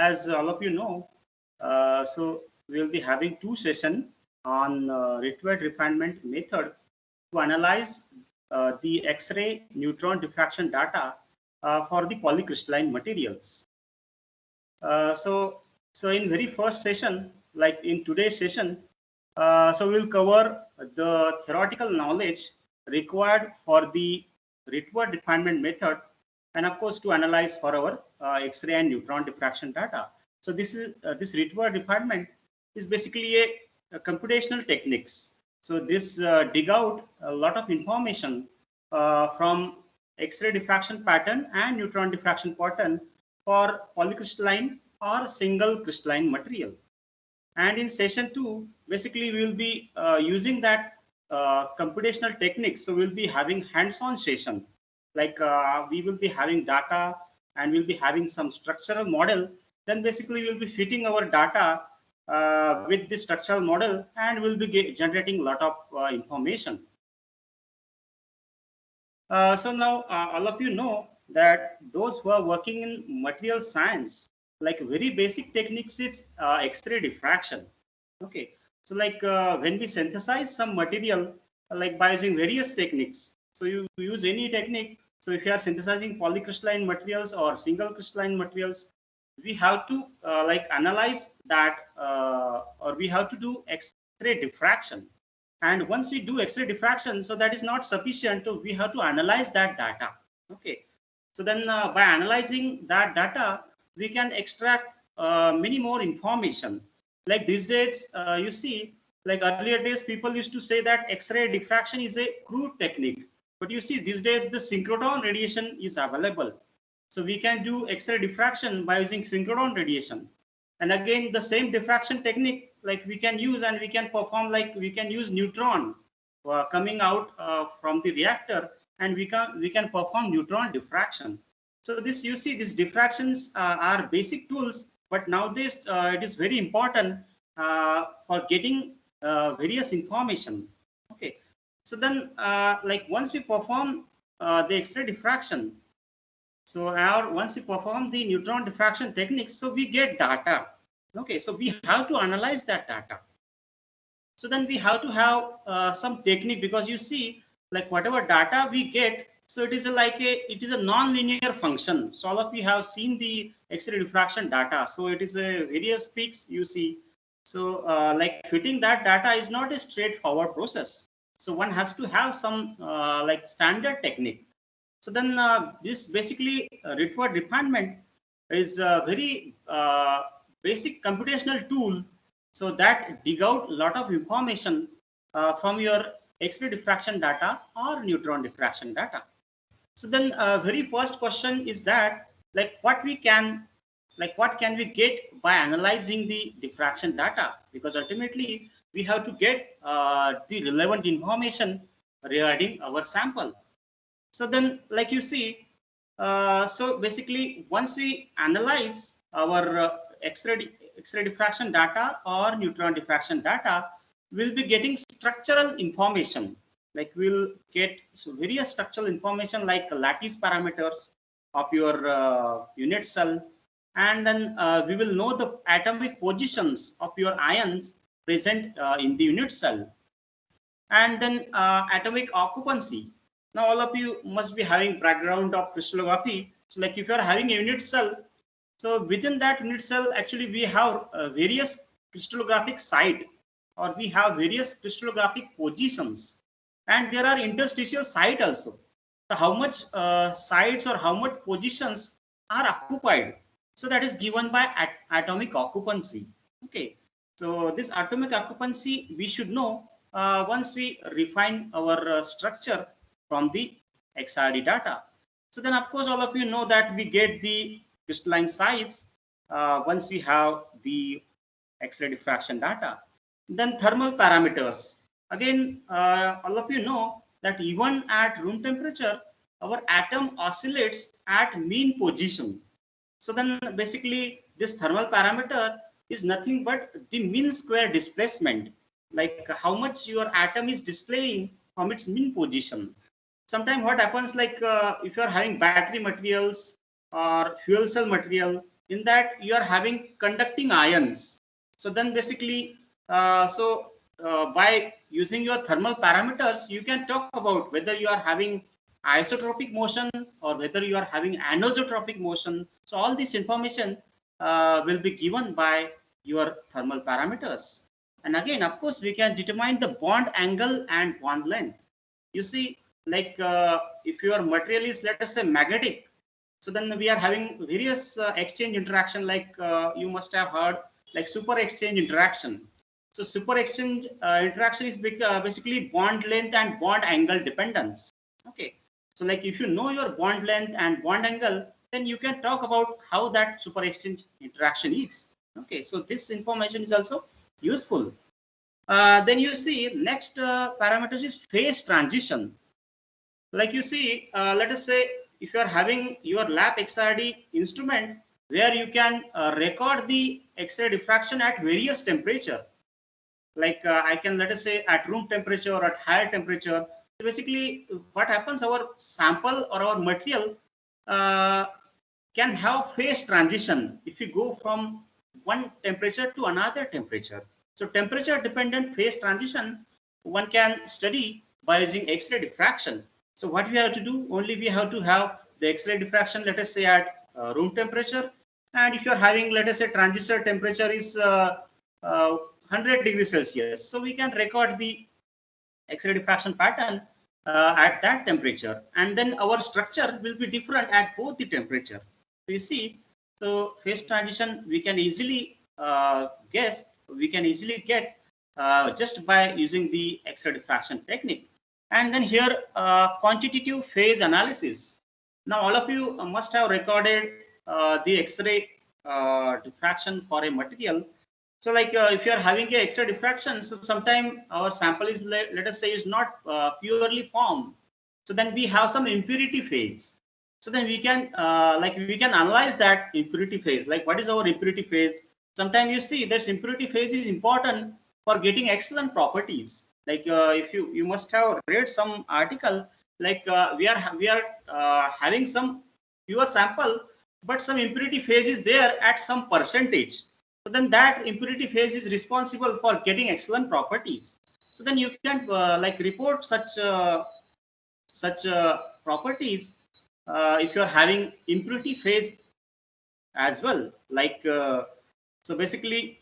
as all of you know, so we will be having two sessions on Rictvert refinement method to analyze the X-ray neutron diffraction data for the polycrystalline materials. So in very first session, like in today's session, so we'll cover the theoretical knowledge required for the Rictvert refinement method, and of course to analyze for our X-ray and neutron diffraction data. So this Rictvert refinement is basically a computational techniques. So this dig out a lot of information from X-ray diffraction pattern and neutron diffraction pattern for polycrystalline or single crystalline material. And in session 2, basically we will be using that computational techniques. So we'll be having hands-on session, like we will be having data and we'll be having some structural model. Then basically we'll be fitting our data with the structural model, and we'll be generating a lot of information. So now all of you know that those who are working in material science, like very basic techniques is X-ray diffraction. Okay, so like when we synthesize some material, like by using various techniques, so you use any technique. So if you are synthesizing polycrystalline materials or single crystalline materials, we have to like analyze that, or we have to do X-ray diffraction. And once we do X-ray diffraction, so that is not sufficient. So we have to analyze that data. Okay, so then by analyzing that data, we can extract many more information. Like these days, you see, like earlier days, people used to say that X-ray diffraction is a crude technique. But you see, these days, the synchrotron radiation is available. So we can do X-ray diffraction by using synchrotron radiation. And again, the same diffraction technique, like we can use, and we can perform, like we can use neutron coming out from the reactor, and we can perform neutron diffraction. So this, you see, these diffractions are basic tools, but nowadays it is very important for getting various information. Okay, so then like once we perform the X-ray diffraction, so once we perform the neutron diffraction techniques, so we get data. Okay, so we have to analyze that data. So then we have to have some technique, because you see, like whatever data we get, so it is a non-linear function. So all of you have seen the X-ray diffraction data. So it is a various peaks you see. So like fitting that data is not a straightforward process. So one has to have some like standard technique. So then this basically Rictvert refinement is a very basic computational tool, so that dig out a lot of information from your X-ray diffraction data or neutron diffraction data. So then very first question is that, like what can we get by analyzing the diffraction data? Because ultimately we have to get the relevant information regarding our sample. So then, like you see, so basically, once we analyze our X-ray diffraction data or neutron diffraction data, we'll be getting structural information. Like we'll get various structural information like lattice parameters of your unit cell, and then we will know the atomic positions of your ions present in the unit cell, and then atomic occupancy. Now all of you must be having background of crystallography. So like if you are having a unit cell, so within that unit cell, actually we have various crystallographic site, or we have various crystallographic positions, and there are interstitial site also. So how much sites or how much positions are occupied, so that is given by atomic occupancy. Okay, so this atomic occupancy we should know once we refine our structure from the XRD data. So then of course all of you know that we get the crystalline size once we have the X-ray diffraction data. Then thermal parameters. Again, all of you know that even at room temperature, our atom oscillates at mean position. So then basically this thermal parameter is nothing but the mean square displacement, like how much your atom is displaying from its mean position. Sometimes what happens, like if you are having battery materials or fuel cell material, in that you are having conducting ions. So then basically, by using your thermal parameters, you can talk about whether you are having isotropic motion or whether you are having anisotropic motion. So all this information will be given by your thermal parameters. And again, of course, we can determine the bond angle and bond length. You see, like if your material is, let us say, magnetic, so then we are having various exchange interaction, like you must have heard, like super exchange interaction. So super exchange interaction is basically bond length and bond angle dependence. Okay. So like if you know your bond length and bond angle, then you can talk about how that super exchange interaction is. Okay. So this information is also useful. Then you see next parameters is phase transition. Like you see, let us say if you are having your lab XRD instrument where you can record the X-ray diffraction at various temperature, like I can, let us say, at room temperature or at higher temperature. So basically what happens, our sample or our material uh, can have phase transition if you go from one temperature to another temperature. So temperature dependent phase transition one can study by using X-ray diffraction. So what we have to do, only we have to have the X-ray diffraction, let us say, at room temperature. And if you're having, let us say, transistor temperature is 100 degrees Celsius, so we can record the X-ray diffraction pattern at that temperature, and then our structure will be different at both the temperature. So you see, so phase transition we can easily guess, we can easily get just by using the X-ray diffraction technique. And then here, quantitative phase analysis. Now all of you must have recorded the X-ray diffraction for a material. So like if you are having a X-ray diffraction, so sometime our sample is, let us say, is not purely formed. So then we have some impurity phase. So then we can we can analyze that impurity phase. Like what is our impurity phase? Sometimes you see this impurity phase is important for getting excellent properties. Like if you must have read some article, like we are having some pure sample, but some impurity phase is there at some percentage. So then that impurity phase is responsible for getting excellent properties. So then you can report such properties if you are having impurity phase as well. Like so basically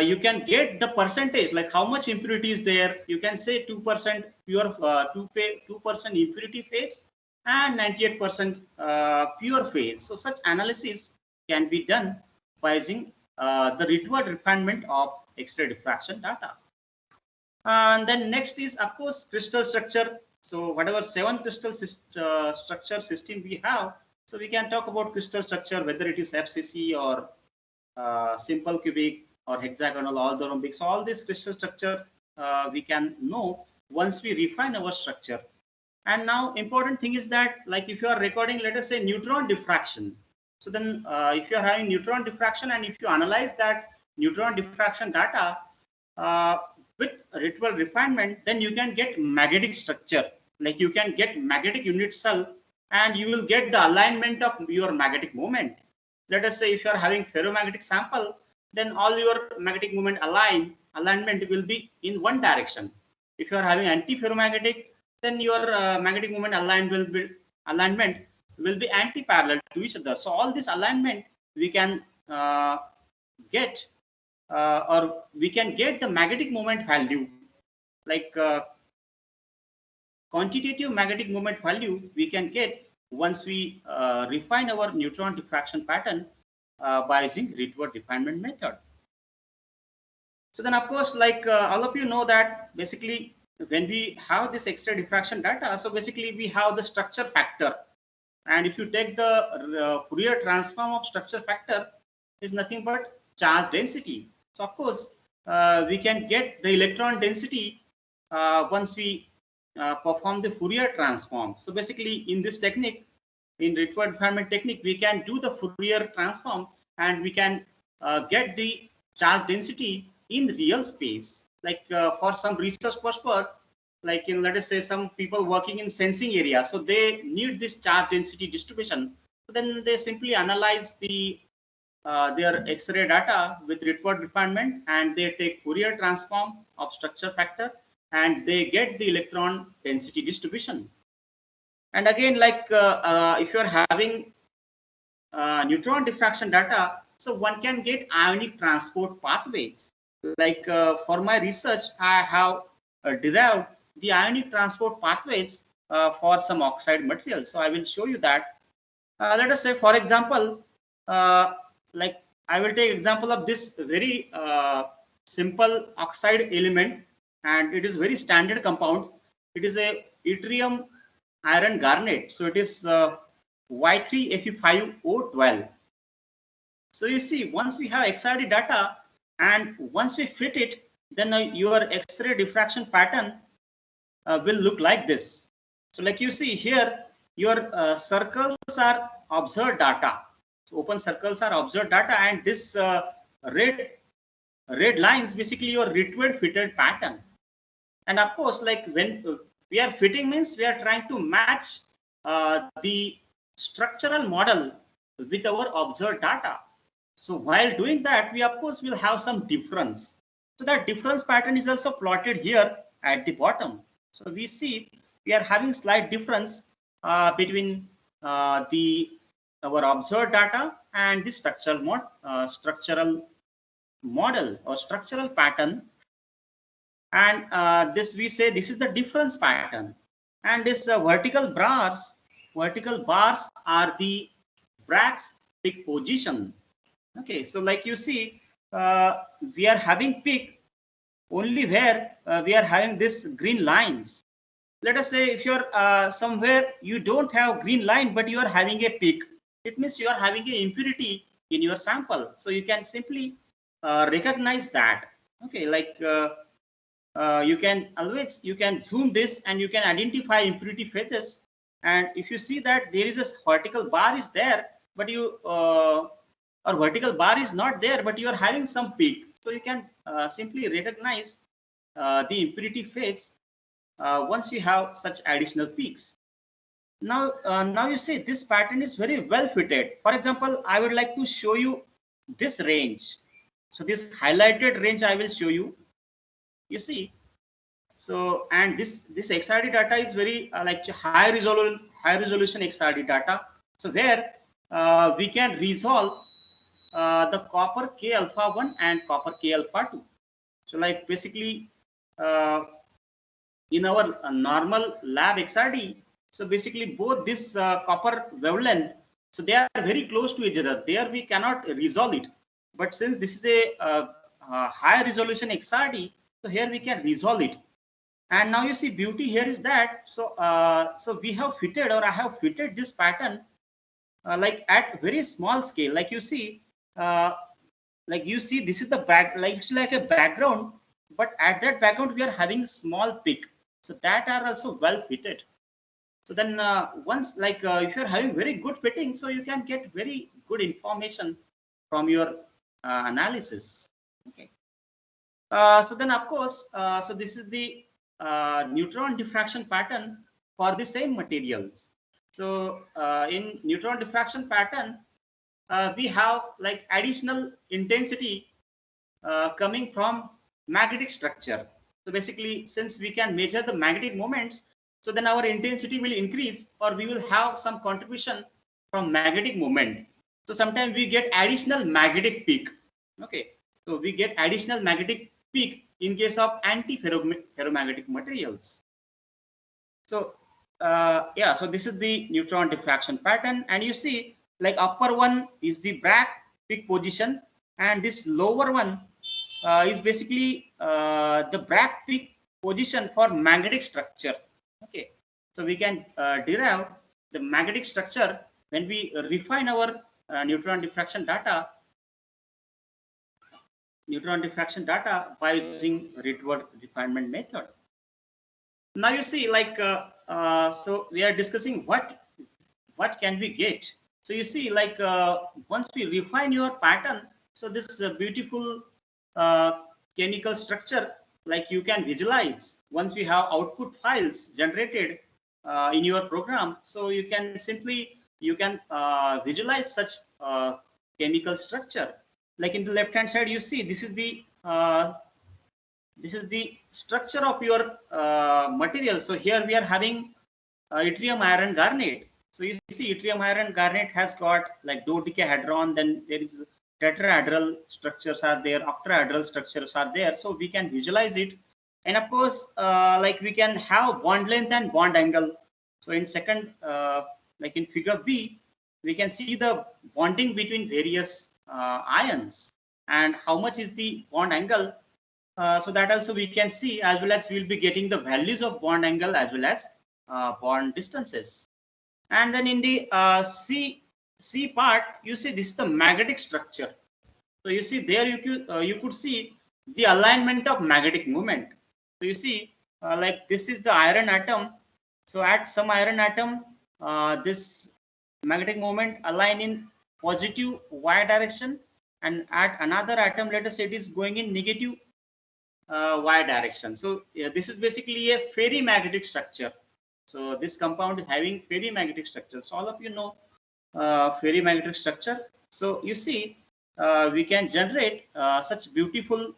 you can get the percentage, like how much impurity is there. You can say 2% pure 2% impurity phase and 98% pure phase. So such analysis can be done by using the Rydberg refinement of X-ray diffraction data. And then next is, of course, crystal structure. So whatever 7 crystal structure system we have, so we can talk about crystal structure, whether it is FCC or simple cubic or hexagonal or orthorhombic. So all this crystal structure we can know once we refine our structure. And now important thing is that, like if you are recording, let us say, neutron diffraction. So then if you are having neutron diffraction and if you analyze that neutron diffraction data uh, with Rydberg refinement, then you can get magnetic structure. Like you can get magnetic unit cell and you will get the alignment of your magnetic moment. Let us say if you are having ferromagnetic sample, then all your magnetic moment alignment will be in one direction. If you are having anti-ferromagnetic, then your magnetic moment alignment will be anti-parallel to each other. So all this alignment we can get or we can get the magnetic moment value, like quantitative magnetic moment value we can get once we refine our neutron diffraction pattern by using Rydberg refinement method. So then, of course, like all of you know that basically when we have this X-ray diffraction data, so basically we have the structure factor. And if you take the Fourier transform of structure factor, is nothing but charge density. So of course, we can get the electron density once we perform the Fourier transform. So basically in this technique, in Rydberg refinement technique, we can do the Fourier transform and we can get the charge density in real space. Like for some research purpose, like in, let us say, some people working in sensing area, so they need this charge density distribution. So then they simply analyze the their X-ray data with Rickword refinement, and they take Fourier transform of structure factor, and they get the electron density distribution. And again, like if you're having neutron diffraction data, so one can get ionic transport pathways. Like for my research, I have derived the ionic transport pathways for some oxide materials. So I will show you that. Let us say, for example, uh, like I will take example of this very simple oxide element, and it is very standard compound. It is a yttrium iron garnet. So it is Y3Fe5O12. So you see, once we have XRD data and once we fit it, then your X-ray diffraction pattern will look like this. So like you see here, your circles are observed data. So open circles are observed data, and this red lines basically your Rickword fitted pattern. And of course, like when we are fitting means we are trying to match the structural model with our observed data. So while doing that, we of course will have some difference. So that difference pattern is also plotted here at the bottom. So we see we are having slight difference between the our observed data and the structural model or structural pattern. And this we say this is the difference pattern. And this vertical bars are the Bragg's peak position. Okay, so like you see, we are having peak only where we are having this green lines. Let us say if you're somewhere you don't have green line, but you are having a peak, it means you are having an impurity in your sample. So you can simply recognize that. Okay, like you can zoom this and you can identify impurity phases. And if you see that there is a vertical bar is there, but you or vertical bar is not there, but you are having some peak, so you can simply recognize the impurity phase once you have such additional peaks. Now you see this pattern is very well fitted. For example, I would like to show you this range. So this highlighted range I will show you. You see, so and this XRD data is very like high resolution XRD data. So where we can resolve the copper K alpha 1 and copper K alpha 2. So like basically uh, in our normal lab XRD, so basically both this copper wavelength, so they are very close to each other. There we cannot resolve it. But since this is a high resolution XRD, so here we can resolve it. And now you see beauty here is that so we have fitted, or I have fitted this pattern like at very small scale. Like you see uh, this is the back, like it's like a background, but at that background we are having small peak, so that are also well fitted. So then once like if you're having very good fitting, so you can get very good information from your analysis. Okay. So then of course so this is the neutron diffraction pattern for the same materials. So in neutron diffraction pattern we have like additional intensity coming from magnetic structure. So basically, since we can measure the magnetic moments, so then our intensity will increase, or we will have some contribution from magnetic moment. So sometimes we get additional magnetic peak. Okay, so we get additional magnetic peak in case of anti-ferromagnetic materials. So yeah, so this is the neutron diffraction pattern, and you see like upper one is the Bragg peak position, and this lower one is basically the Bragg peak position for magnetic structure. Okay, so we can derive the magnetic structure when we refine our neutron diffraction data by using Rickword refinement method. Now you see like so we are discussing what can we get. So you see like once we refine your pattern, so this is a beautiful uh, chemical structure, like you can visualize once we have output files generated in your program. So you can visualize such chemical structure. Like in the left hand side, you see this is the structure of your material. So here we are having yttrium iron garnet. So you see yttrium iron garnet has got like dodecahedron, then there is tetrahedral structures are there, octahedral structures are there. So we can visualize it. And of course, like we can have bond length and bond angle. So in second, like in figure B, we can see the bonding between various ions and how much is the bond angle. So that also we can see, as well as we'll be getting the values of bond angle as well as bond distances. And then in the C part, you see this is the magnetic structure. So you see there you could see the alignment of magnetic moment. So you see like this is the iron atom. So at some iron atom, this magnetic moment align in positive y direction, and at another atom, let us say it is going in negative y direction. So this is basically a ferrimagnetic structure. So this compound is having ferrimagnetic structure. So all of you know ferrimagnetic structure. So you see we can generate such beautiful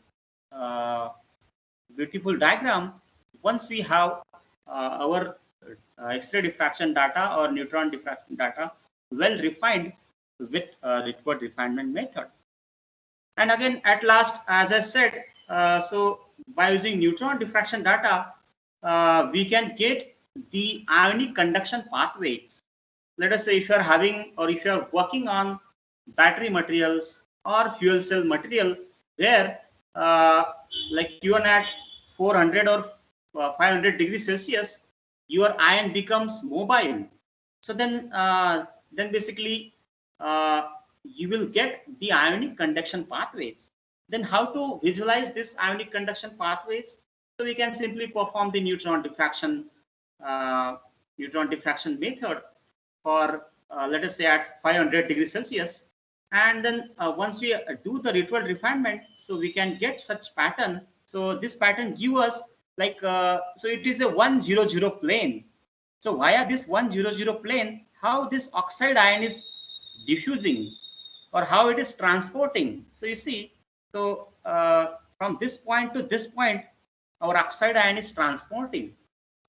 diagram once we have our X-ray diffraction data or neutron diffraction data well refined with Rickword refinement method. And again, at last, as I said, so by using neutron diffraction data, we can get the ionic conduction pathways. Let us say if you are having or if you are working on battery materials or fuel cell material, where like even at 400 or 500 degrees Celsius, your ion becomes mobile. So then basically you will get the ionic conduction pathways. Then how to visualize this ionic conduction pathways? So we can simply perform the neutron diffraction method for let us say at 500 degrees Celsius. And then once we do the Rickword refinement, so we can get such pattern. So this pattern give us like so it is a 100 plane. So via this 100 plane, how this oxide ion is diffusing or how it is transporting. So you see, so from this point to this point, our oxide ion is transporting.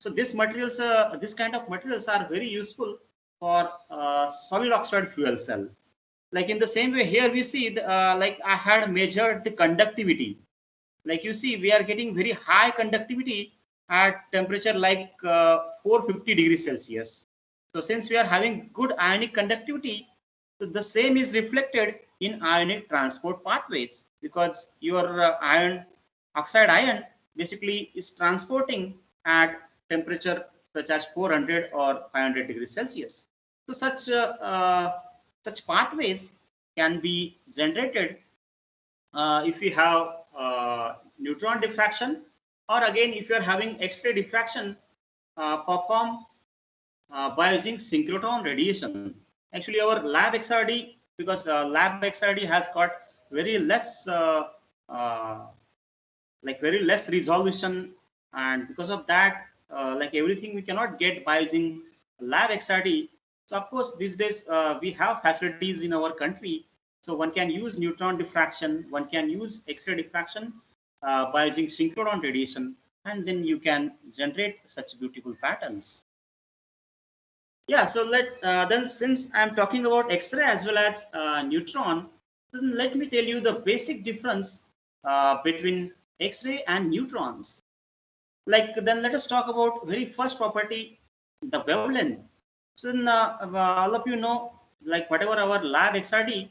So this materials, this kind of materials are very useful for solid oxide fuel cell. Like in the same way here we see like I had measured the conductivity. Like you see, we are getting very high conductivity at temperature like 450 degrees Celsius. So since we are having good ionic conductivity, so the same is reflected in ionic transport pathways, because your oxide ion basically is transporting at temperature such as 400 or 500 degrees Celsius. So such pathways can be generated if we have neutron diffraction, or again if you are having X-ray diffraction performed by using synchrotron radiation. Actually, our lab XRD, because lab XRD has got very less very less resolution, and because of that, like everything we cannot get by using lab XRD. So of course these days we have facilities in our country, so one can use neutron diffraction, one can use X-ray diffraction by using synchrotron radiation, and then you can generate such beautiful patterns. Yeah, so then since I'm talking about X-ray as well as neutron, then let me tell you the basic difference between X-ray and neutrons. Like then let us talk about very first property, the wavelength. So then, all of you know, like whatever our lab XRD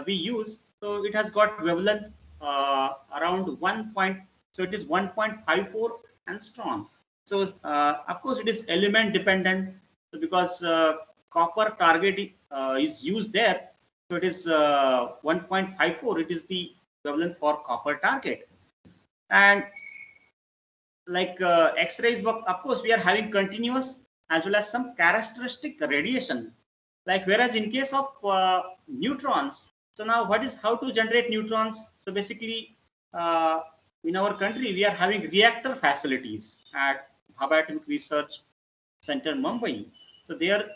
we use, so it has got wavelength around 1 point, so it is 1.54 angstrom. So of course it is element dependent, so because copper target is used there, so it is 1.54. It is the wavelength for copper target. And like X-rays, of course we are having continuous as well as some characteristic radiation. Like whereas in case of neutrons, so now how to generate neutrons? So basically in our country we are having reactor facilities at Bhabha Atomic Research Center, Mumbai. So there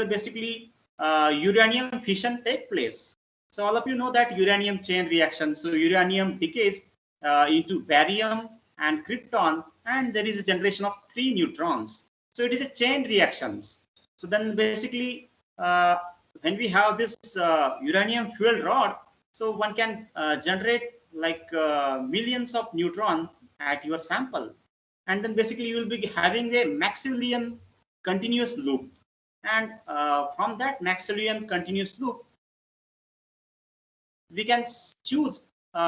basically uranium fission take place. So all of you know that uranium chain reaction. So uranium decays into barium and krypton, and there is a generation of 3 neutrons. So it is a chain reactions. So then basically, when we have this uranium fuel rod, so one can generate like millions of neutron at your sample, and then basically you will be having a Maxwellian continuous loop, and from that Maxwellian continuous loop we can choose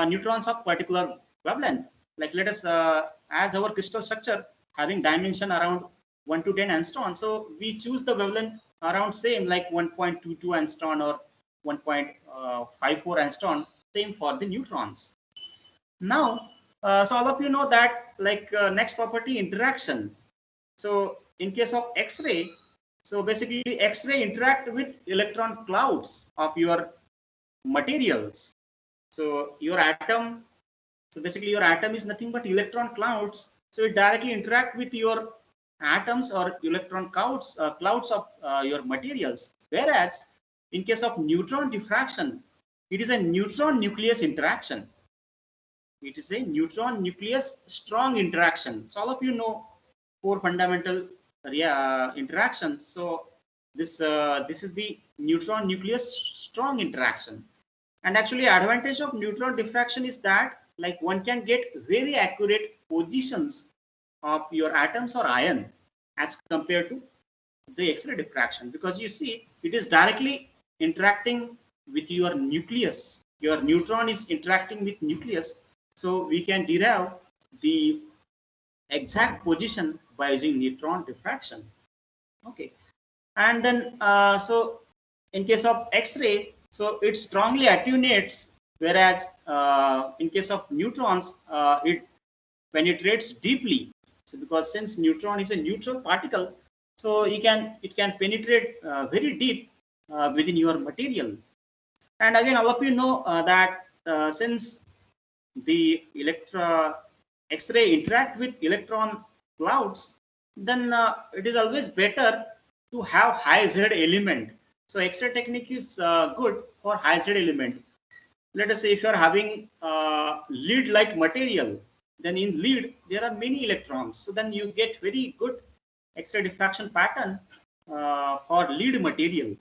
neutrons of particular wavelength. Like let us, as our crystal structure having dimension around 1 to 10 angstrom, so we choose the wavelength around same like 1.22 angstrom or 1.54 angstrom, same for the neutrons. Now, so all of you know that like next property, interaction. So in case of X-ray, so basically X-ray interact with electron clouds of your materials. So your atom, so basically your atom is nothing but electron clouds. So it directly interact with your atoms or electron clouds of your materials. Whereas in case of neutron diffraction, it is a neutron nucleus interaction. It is a neutron nucleus strong interaction. So all of you know 4 fundamental interactions. So this is the neutron nucleus strong interaction. And actually advantage of neutron diffraction is that like one can get very accurate positions of your atoms or ion as compared to the X-ray diffraction, because you see it is directly interacting with your nucleus. Your neutron is interacting with nucleus, so we can derive the exact position by using neutron diffraction. Okay, and then so in case of X-ray, so it strongly attenuates, whereas in case of neutrons, it penetrates deeply. So because since neutron is a neutral particle, so it can penetrate very deep within your material. And again, all of you know that since the X-ray interact with electron clouds, then it is always better to have high Z element. So X-ray technique is good for high Z element. Let us say if you are having lead-like material, then in lead there are many electrons. So then you get very good X-ray diffraction pattern for lead material.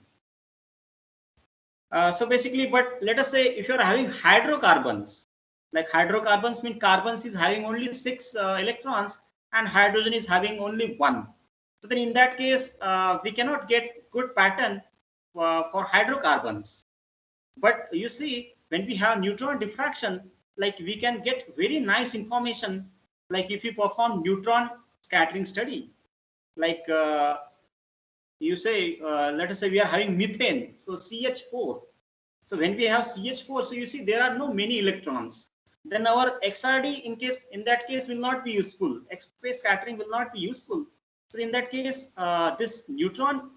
So basically, but let us say if you are having hydrocarbons, like hydrocarbons mean carbons is having only 6 electrons and hydrogen is having only 1. So then in that case, we cannot get good pattern for hydrocarbons. But you see, when we have neutron diffraction, like we can get very nice information. Like if you perform neutron scattering study, like you say, let us say we are having methane, so CH4. So when we have CH4, so you see there are no many electrons. Then our XRD in that case will not be useful. X-ray scattering will not be useful. So in that case, this neutron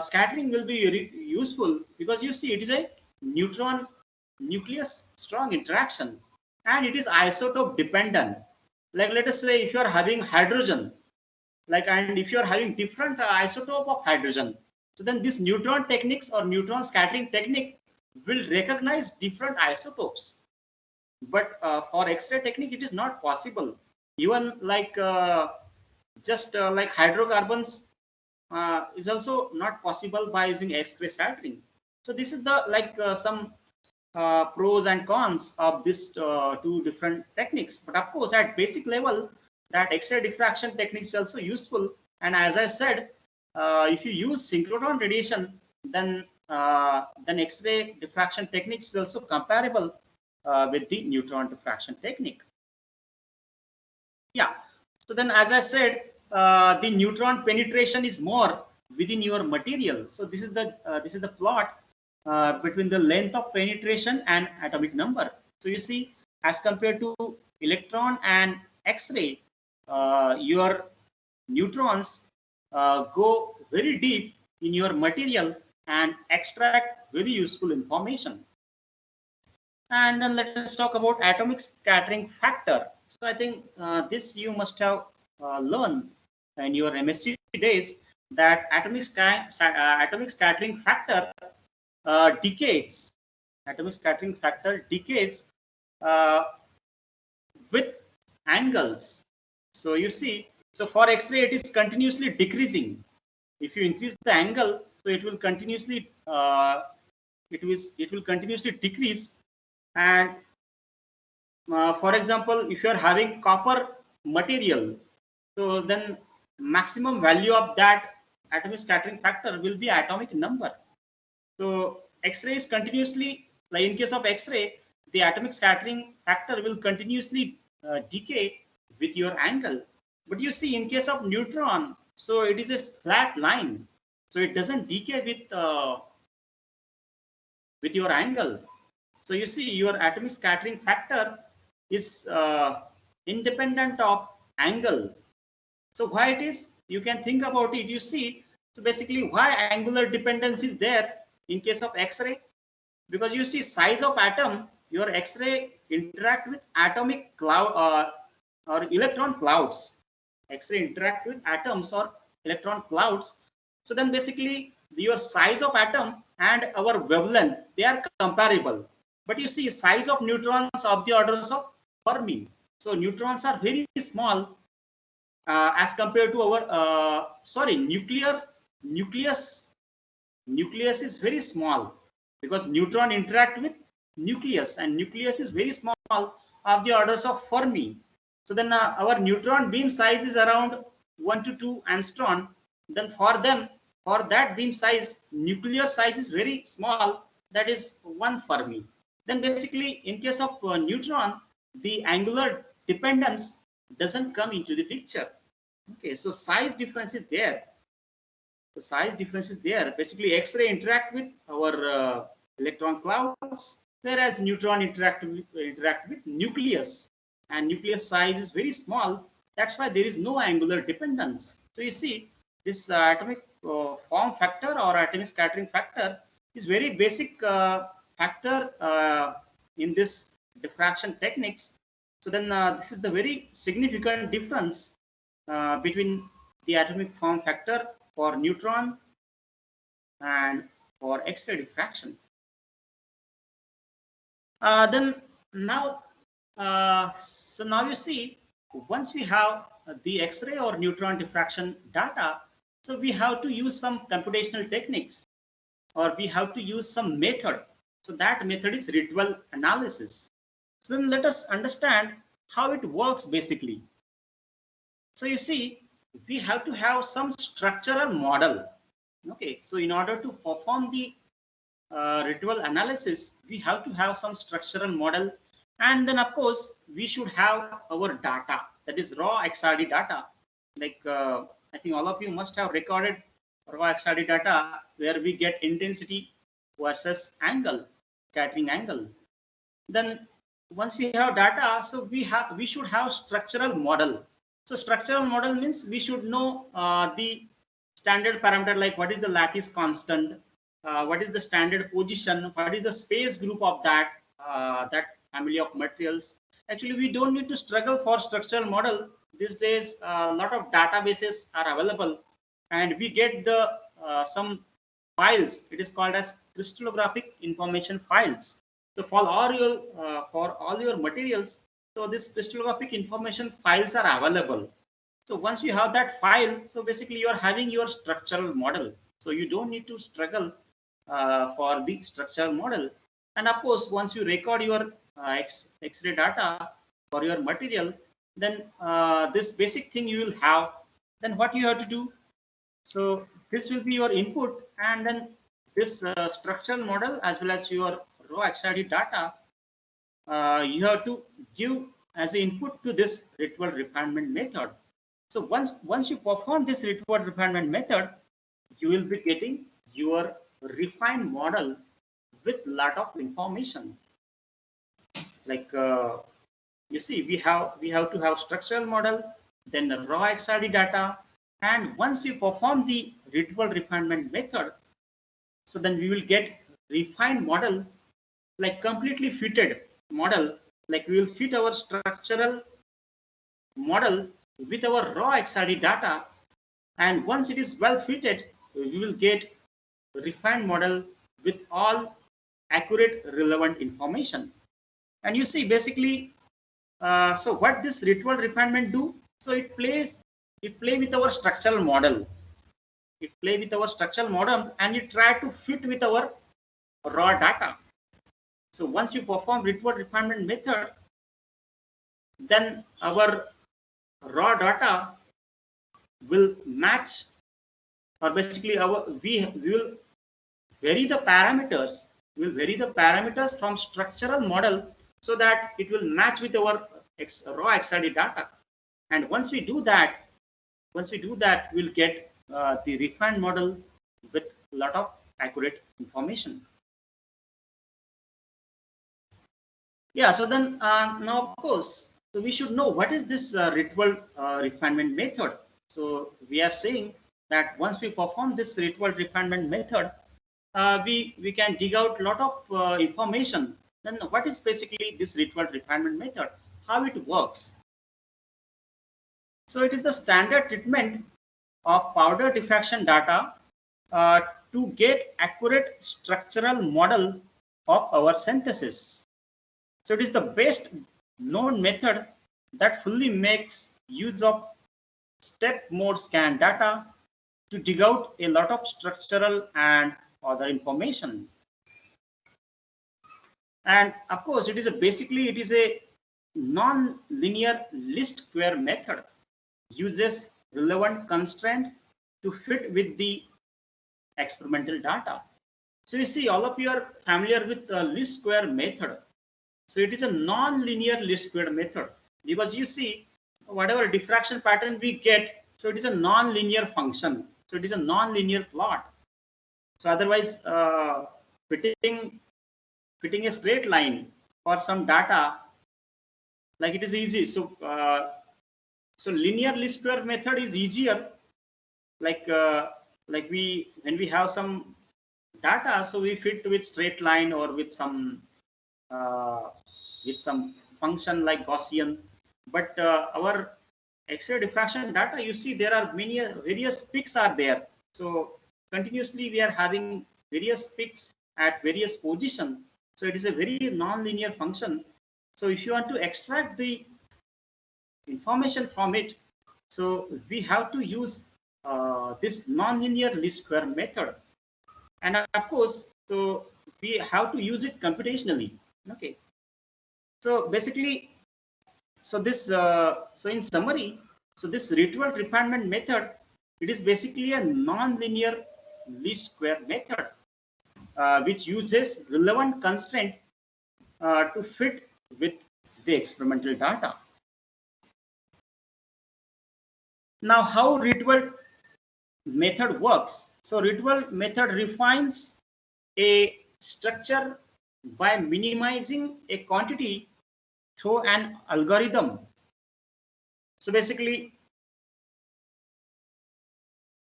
scattering will be useful, because you see it is a neutron nucleus strong interaction and it is isotope dependent. Like let us say if you are having hydrogen, like, and if you are having different isotope of hydrogen, so then this neutron techniques or neutron scattering technique will recognize different isotopes. But for X-ray technique it is not possible. Even like just like hydrocarbons is also not possible by using X-ray scattering. So this is the like some pros and cons of these 2 different techniques. But of course, at basic level, that X-ray diffraction technique is also useful. And as I said, if you use synchrotron radiation, then X-ray diffraction technique is also comparable with the neutron diffraction technique. Yeah. So then, as I said, the neutron penetration is more within your material. So this is the plot between the length of penetration and atomic number. So you see, as compared to electron and X-ray, your neutrons go very deep in your material and extract very useful information. And then let us talk about atomic scattering factor. So I think this you must have learned in your MSc days, that atomic scattering factor decays atomic scattering factor decays uh, with angles. So you see, so for X-ray it is continuously decreasing. If you increase the angle, so it will continuously it will continuously decrease. And for example, if you are having copper material, so then maximum value of that atomic scattering factor will be atomic number. So X-ray is continuously, like in case of X-ray, the atomic scattering factor will continuously decay with your angle. But you see, in case of neutron, so it is a flat line, so it doesn't decay with your angle. So you see, your atomic scattering factor is independent of angle. So why it is? You can think about it. You see, so basically, why angular dependence is there in case of X-ray? Because you see, size of atom, your X-ray interact with atomic cloud or electron clouds. X-ray interact with atoms or electron clouds. So then basically, your size of atom and our wavelength, they are comparable. But you see, size of neutrons of the orders of Fermi. So neutrons are very small as compared to our nucleus. Nucleus is very small because neutron interact with nucleus, and nucleus is very small of the orders of Fermi. So then our neutron beam size is around 1 to 2 angstrom. Then for that beam size, nuclear size is very small, that is 1 Fermi. Then basically, in case of neutron, the angular dependence doesn't come into the picture. Okay, so size difference is there. So size difference is there. Basically, X-ray interact with our electron clouds, whereas neutron interact with nucleus, and nucleus size is very small. That's why there is no angular dependence. So you see, this atomic form factor or atomic scattering factor is very basic factor in this diffraction techniques. So then this is the very significant difference between the atomic form factor for neutron and for X-ray diffraction. Then now, so now you see, once we have the X-ray or neutron diffraction data, so we have to use some computational techniques, or we have to use some method. So that method is ritual analysis. So then let us understand how it works basically. So you see, we have to have some structural model. Okay, so in order to perform the ritual analysis, we have to have some structural model, and then of course we should have our data, that is raw XRD data. Like I think all of you must have recorded raw XRD data where we get intensity versus angle, scattering angle. Then once we have data, so we should have structural model. So structural model means we should know the standard parameter, like what is the lattice constant, what is the standard position, what is the space group of that family of materials. Actually, we don't need to struggle for structural model. These days, a lot of databases are available, and we get the some files. It is called as crystallographic information files. So for all your materials, so this crystallographic information files are available. So once you have that file, so basically you are having your structural model. So you don't need to struggle for the structural model. And of course, once you record your X-ray data for your material, then this basic thing you will have. Then what you have to do? So this will be your input, and then this structural model as well as your raw XRD data, you have to give as an input to this ritual refinement method. So once you perform this ritual refinement method, you will be getting your refined model with lot of information. Like you see, we have to have structural model, then the raw XRD data, and once we perform the ritual refinement method, so then we will get refined model, like completely fitted model. Like we will fit our structural model with our raw XRD data, and once it is well fitted, we will get refined model with all accurate, relevant information. And you see, basically, so what this ritual refinement do? So it play with our structural model. It play with our structural model, and it try to fit with our raw data. So once you perform ritual refinement method, then our raw data will match, or basically we will vary the parameters. Will vary the parameters from structural model so that it will match with our raw XRD data. And once we do that, we'll get the refined model with a lot of accurate information. Yeah, so then now, of course, so we should know what is this ritual refinement method. So we are saying that once we perform this ritual refinement method, we can dig out a lot of information. Then what is basically this ritual refinement method? How it works? So it is the standard treatment of powder diffraction data uh, to get accurate structural model of our synthesis. So it is the best known method that fully makes use of step mode scan data to dig out a lot of structural and other information. And of course, it is a non-linear least square method, uses relevant constraint to fit with the experimental data. So you see, all of you are familiar with the least square method. So it is a non-linear least square method, because you see, whatever diffraction pattern we get, so it is a non-linear function. So it is a non-linear plot. So otherwise, fitting a straight line for some data, like it is easy. So so linear least square method is easier. Like we, when we have some data, so we fit with straight line or uh, with some function like Gaussian. But our X-ray diffraction data, you see, there are many various peaks are there. So continuously we are having various peaks at various position. So it is a very non-linear function. So if you want to extract the information from it, so we have to use this non-linear least square method. And of course, so we have to use it computationally. Okay. So basically, so this so in summary, so this ritual refinement method, it is basically a non-linear least square method which uses relevant constraint to fit with the experimental data. Now, how ritual method works? So ritual method refines a structure by minimizing a quantity through an algorithm. So basically,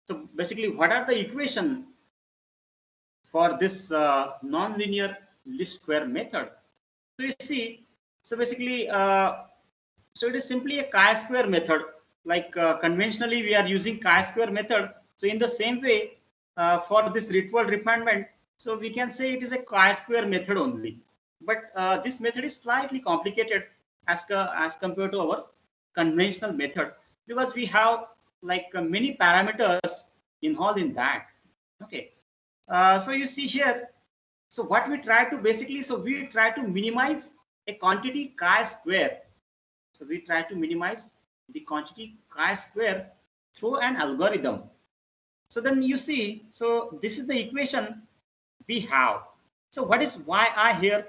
what are the equation for this non-linear least square method? So you see, so basically, so it is simply a chi-square method. Like conventionally, we are using chi-square method. So in the same way, for this ritual refinement, so we can say it is a chi-square method only. But this method is slightly complicated as compared to our conventional method, because we have like many parameters involved in that. Okay. So you see here, so what we try to basically, so we try to minimize a quantity chi-square. So we try to minimize the quantity chi-square through an algorithm. So then you see, so this is the equation we have. So what is yi here?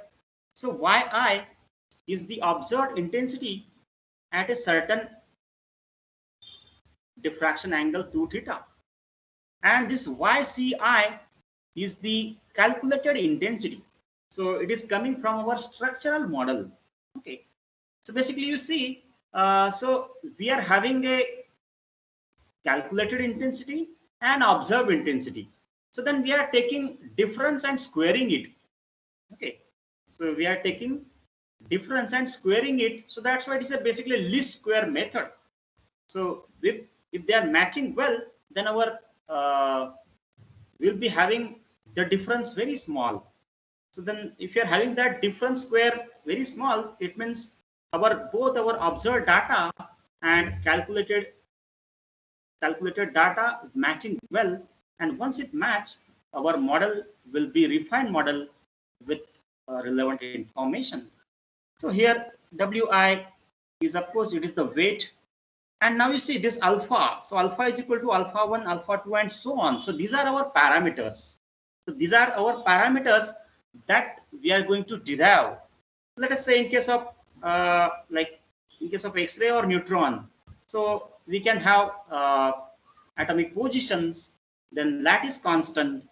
So yi is the observed intensity at a certain diffraction angle 2 theta. And this YCI is the calculated intensity. So it is coming from our structural model. Okay. So basically you see, so we are having a calculated intensity and observed intensity. So then we are taking difference and squaring it. Okay. So we are taking difference and squaring it. So that's why it is a basically least square method. So if they are matching well, then our we'll be having the difference very small. So then if you're having that difference square very small, it means both our observed data and calculated data matching well. And once it match, our model will be refined model with relevant information. So here Wi is, of course, it is the weight. And now you see this alpha. So alpha is equal to alpha 1, alpha 2, and so on. So these are our parameters. So these are our parameters that we are going to derive. Let us say in case of in case of X-ray or neutron. So we can have atomic positions, then lattice constant,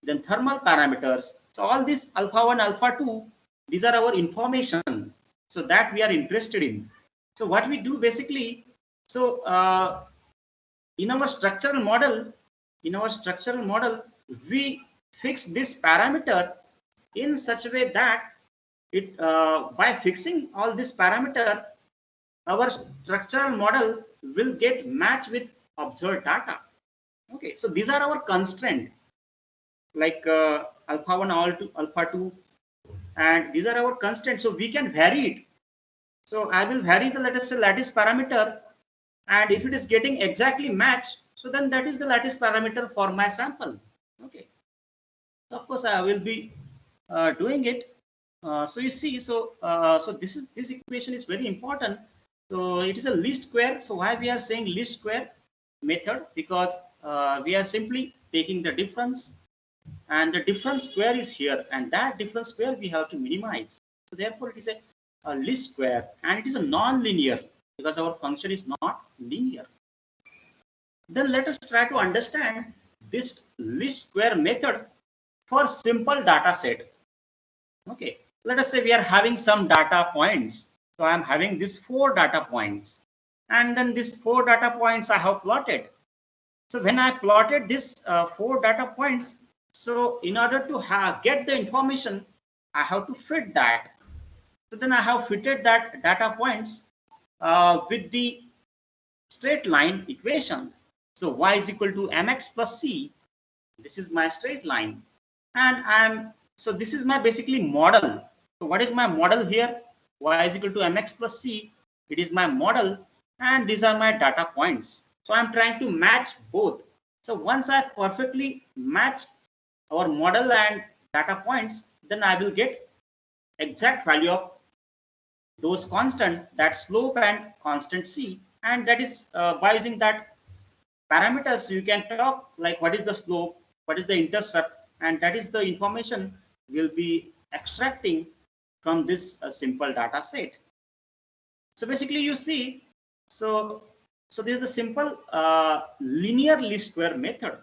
then thermal parameters. So all this alpha 1, alpha 2, these are our information. So that we are interested in. So what we do basically, so in our structural model, we fix this parameter in such a way that it by fixing all this parameter, our structural model will get matched with observed data. Okay, so these are our constraint, like alpha 1, alpha 2, and these are our constraints. So we can vary it. So I will vary the, let us say, lattice parameter, and if it is getting exactly matched, so then that is the lattice parameter for my sample. Okay, so of course I will be doing it. So you see, so this equation is very important. So it is a least square. So why we are saying least square method? Because we are simply taking the difference, and the difference square is here, and that difference square we have to minimize. So therefore it is a least square, and it is a non-linear because our function is not linear. Then let us try to understand this least square method for simple data set. Okay, let us say we are having some data points. So I am having these 4 data points, and then these 4 data points I have plotted. So when I plotted this 4 data points, so in order to get the information, I have to fit that. So then I have fitted that data points with the straight line equation. So y is equal to mx plus c. This is my straight line, and so this is my basically model. So what is my model here? Y is equal to mx plus c. It is my model, and these are my data points. So I'm trying to match both. So once I perfectly match our model and data points, then I will get exact value of those constant, that slope and constant c, and that is by using that parameters you can talk like what is the slope, what is the intercept, and that is the information we'll be extracting from this simple data set. So basically you see, so this is the simple linear least square method.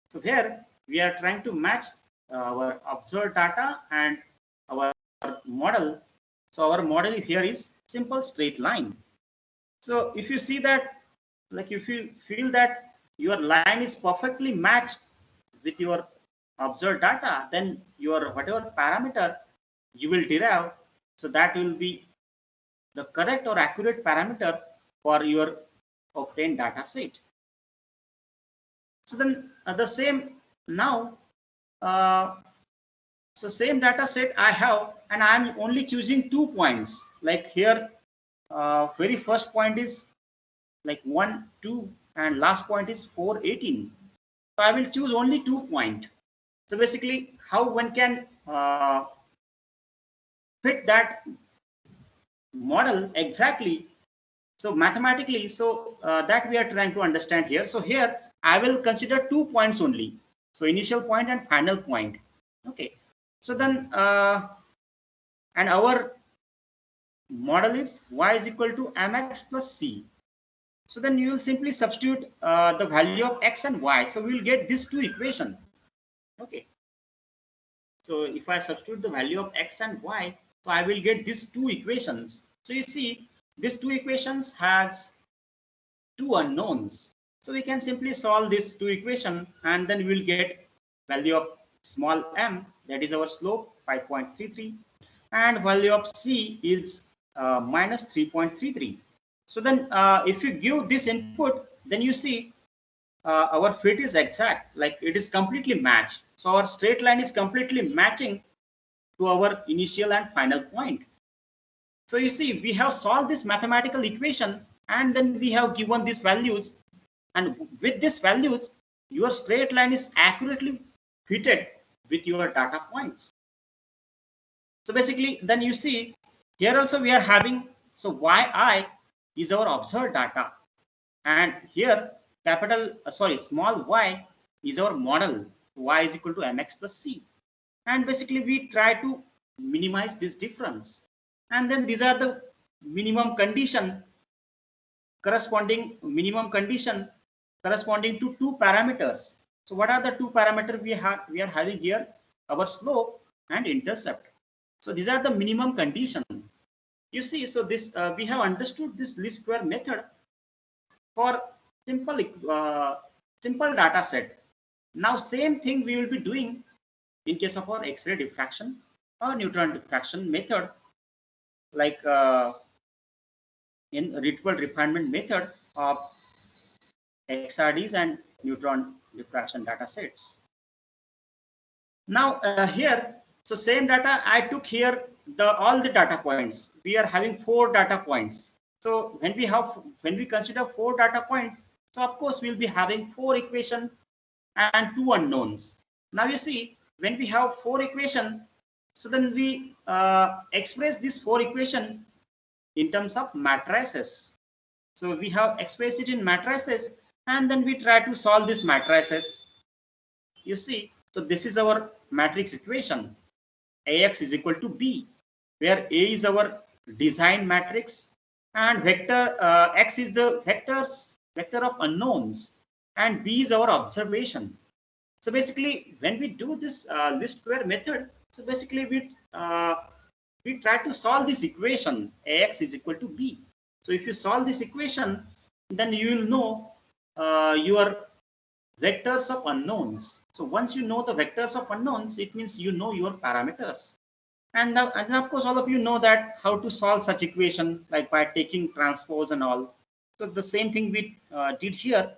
So here we are trying to match our observed data and our model. So our model here is simple straight line. So if you see that, like if you feel that your line is perfectly matched with your observed data, then your whatever parameter you will derive, so that will be the correct or accurate parameter for your obtained data set. So then the same now, so same data set I have, and I'm only choosing 2 points. Like here, very first point is like 1, 2, and last point is 4, 18. So I will choose only 2 points. So basically, how one can fit that model exactly. So mathematically, so that we are trying to understand here. So here I will consider 2 points only. So initial point and final point. Okay. So then, and our model is y is equal to mx plus c. So then you will simply substitute the value of x and y. So we will get these 2 equations. Okay. So if I substitute the value of x and y, so I will get these 2 equations. So you see, these 2 equations has 2 unknowns. So we can simply solve this 2 equation, and then we will get value of small m, that is our slope 5.33, and value of c is minus 3.33. So then if you give this input, then you see our fit is exact, like it is completely matched. So our straight line is completely matching to our initial and final point. So you see, we have solved this mathematical equation and then we have given these values, and with these values your straight line is accurately fitted with your data points. So basically then you see here also we are having, so yi is our observed data, and here small y is our model. Y is equal to mx plus c, and basically we try to minimize this difference, and then these are the minimum condition corresponding to two parameters. So what are the two parameters we are having here? Our slope and intercept. So these are the minimum condition. You see, so this we have understood this least square method for simple data set. Now same thing we will be doing in case of our X-ray diffraction or neutron diffraction method, like in ritual refinement method of XRDs and neutron diffraction data sets. Now here, so same data I took here, all the data points. We are having 4 data points. So when we consider 4 data points, so of course we'll be having 4 equations and 2 unknowns. Now you see, when we have 4 equations, so then we express this 4 equation in terms of matrices. So we have expressed it in matrices, and then we try to solve this matrices. You see, so this is our matrix equation. Ax is equal to b, where A is our design matrix, and vector x is the vector of unknowns, and b is our observation. So basically, when we do this least square method, so basically we try to solve this equation Ax is equal to b. So if you solve this equation, then you will know your vectors of unknowns. So once you know the vectors of unknowns, it means you know your parameters. And of course, all of you know that how to solve such equation, like by taking transpose and all. So the same thing we did here,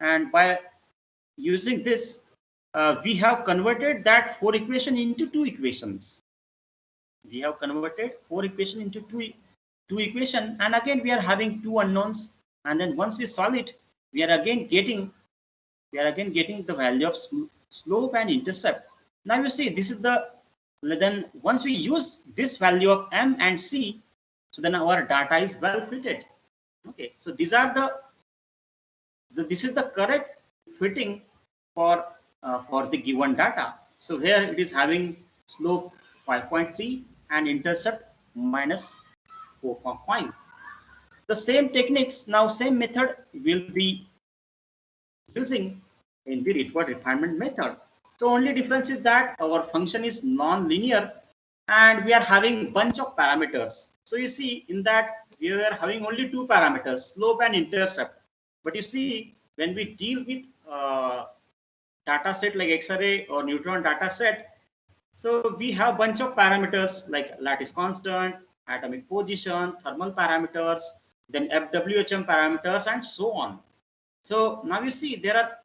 and by using this, we have converted that 4 equation into 2 equations. We have converted 4 equation into two equation, and again we are having 2 unknowns, and then once we solve it, we are again getting the value of slope and intercept. Now you see, this is then once we use this value of m and c, so then our data is well fitted. Okay, so these are this is the correct fitting for the given data. So here it is having slope 5.3 and intercept minus 4.5. The same techniques, now same method will be using in the reward refinement method. So only difference is that our function is non-linear and we are having bunch of parameters. So you see, in that we are having only 2 parameters, slope and intercept. But you see, when we deal with data set like X-ray or neutron data set, so we have bunch of parameters like lattice constant, atomic position, thermal parameters, then FWHM parameters, and so on. So now you see there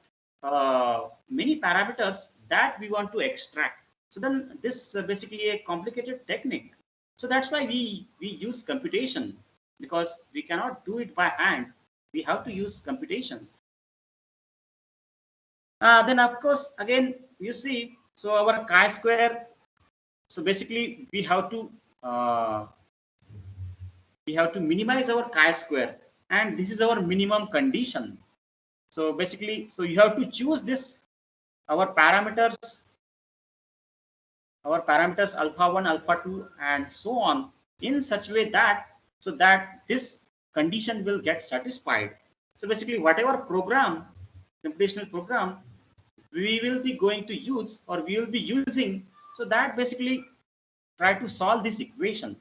are many parameters that we want to extract. So then this is basically a complicated technique. So that's why we use computation, because we cannot do it by hand. We have to use computation. Then of course, again, you see, so our chi-square, so basically we have to minimize our chi-square, and this is our minimum condition. So basically, so you have to choose this, our parameters alpha 1, alpha 2, and so on, in such way that so that this condition will get satisfied. So basically, whatever program, computational program, we will be going to use, or we will be using, so that basically try to solve this equation.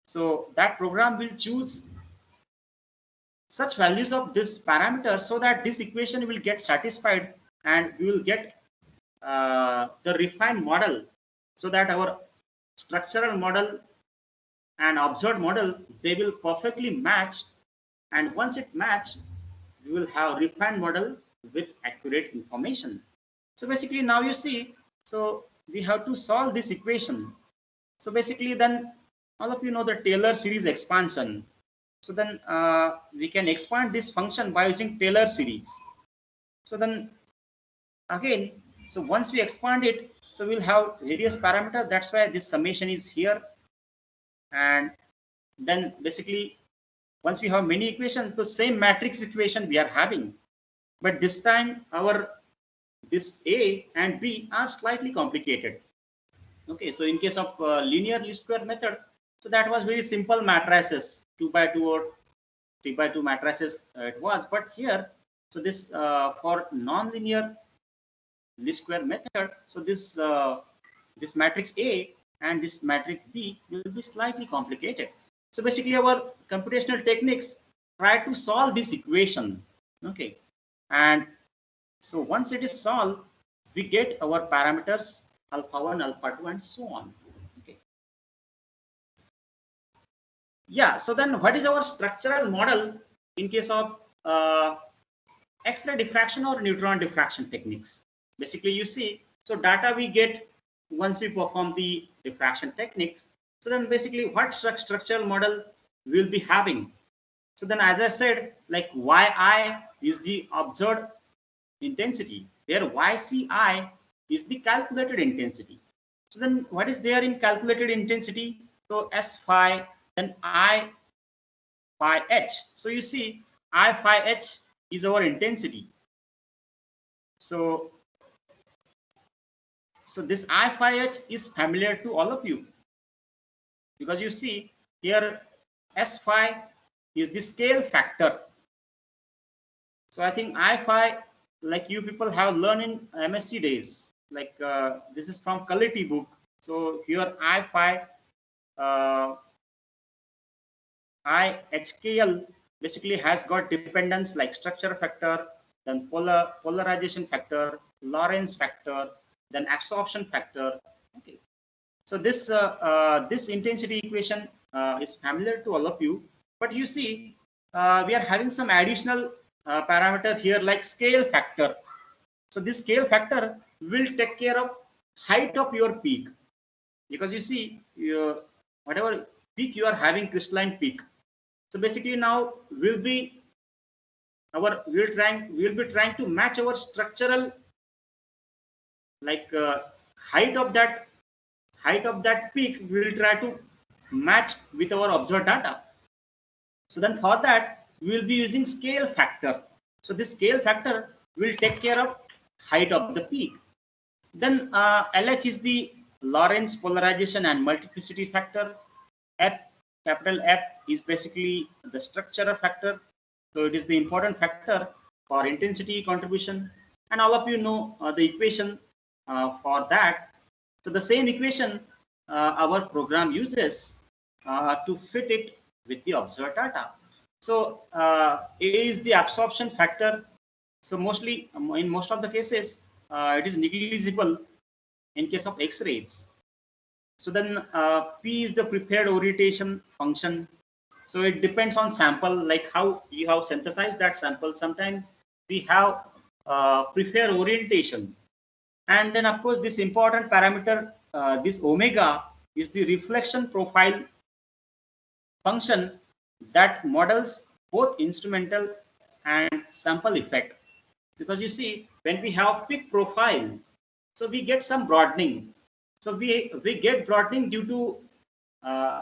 So that program will choose such values of this parameter so that this equation will get satisfied, and we will get the refined model, so that our structural model and observed model, they will perfectly match, and once it match, we will have refined model with accurate information. So basically now you see, so we have to solve this equation. So basically then all of you know the Taylor series expansion. So then we can expand this function by using Taylor series. So then again, so once we expand it, so we'll have various parameters. That's why this summation is here. And then basically once we have many equations, the same matrix equation we are having, but this time our this A and B are slightly complicated. Okay, so in case of linear least square method, so that was very simple matrices, 2 by 2 or 3 by 2 matrices it was. But here, so this for non-linear least square method, so this matrix A and this matrix B will be slightly complicated. So basically our computational techniques try to solve this equation. Okay, and so once it is solved, we get our parameters alpha 1, alpha 2, and so on. Okay. Yeah, so then what is our structural model in case of X-ray diffraction or neutron diffraction techniques? Basically, you see, so data we get once we perform the diffraction techniques. So then basically what structural model we'll be having. So then as I said, like Yi is the observed intensity, where YCI is the calculated intensity. So then what is there in calculated intensity? So S phi, then I phi h. So you see I phi h is our intensity. So this I phi h is familiar to all of you, because you see here S phi is the scale factor. So I think I phi, like you people have learned in MSc days, like this is from Kaliti book. So here I phi IHKL basically has got dependence like structure factor, then polarization factor, Lorentz factor, then absorption factor. Okay. So this intensity equation is familiar to all of you, but you see we are having some additional parameter here like scale factor. So this scale factor will take care of height of your peak, because you see whatever peak you are having, crystalline peak. So basically now we'll be trying to match our structural like height of that peak. We will try to match with our observed data. So then for that we will be using scale factor. So this scale factor will take care of height of the peak. Then LH is the Lorentz polarization and multiplicity factor. F, capital F, is basically the structural factor. So it is the important factor for intensity contribution. And all of you know the equation for that. So the same equation our program uses to fit it with the observed data. So A is the absorption factor. So mostly in most of the cases it is negligible in case of X-rays. So then P is the prepared orientation function. So it depends on sample, like how you have synthesized that sample. Sometimes we have preferred orientation. And then of course this important parameter, this omega, is the reflection profile function that models both instrumental and sample effect. Because you see, when we have peak profile, so we get some broadening. So we get broadening due to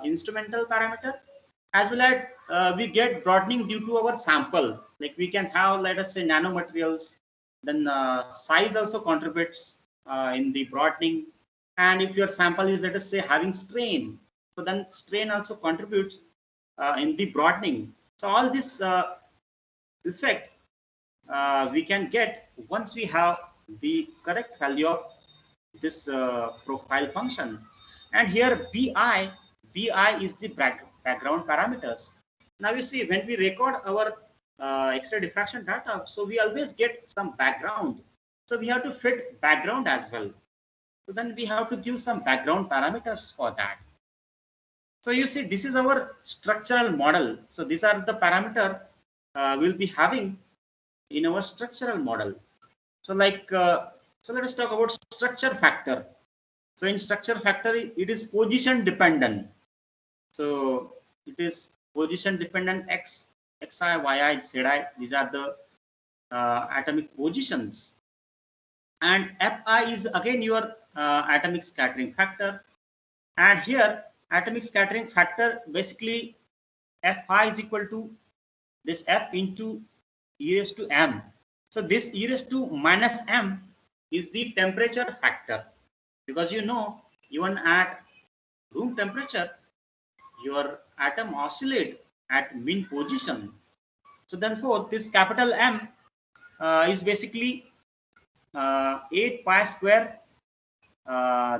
instrumental parameter, as well as we get broadening due to our sample. Like we can have, let us say, nanomaterials. Then size also contributes in the broadening. And if your sample is, let us say, having strain, so then strain also contributes in the broadening. So all this effect we can get once we have the correct value of this profile function. And here BI is the background parameters. Now you see, when we record our X-ray diffraction data, so we always get some background. So we have to fit background as well. So then we have to give some background parameters for that. So you see, this is our structural model. So these are the parameter we'll be having in our structural model. So like, so let us talk about structure factor. So in structure factor, it is position dependent. So it is position dependent x, xi, yi, zi. These are the atomic positions. And Fi is again your atomic scattering factor. And here atomic scattering factor, basically Fi is equal to this F into e raised to m. So this e raised to minus m is the temperature factor, because you know even at room temperature your atom oscillate at mean position. So therefore this capital M is basically 8 pi square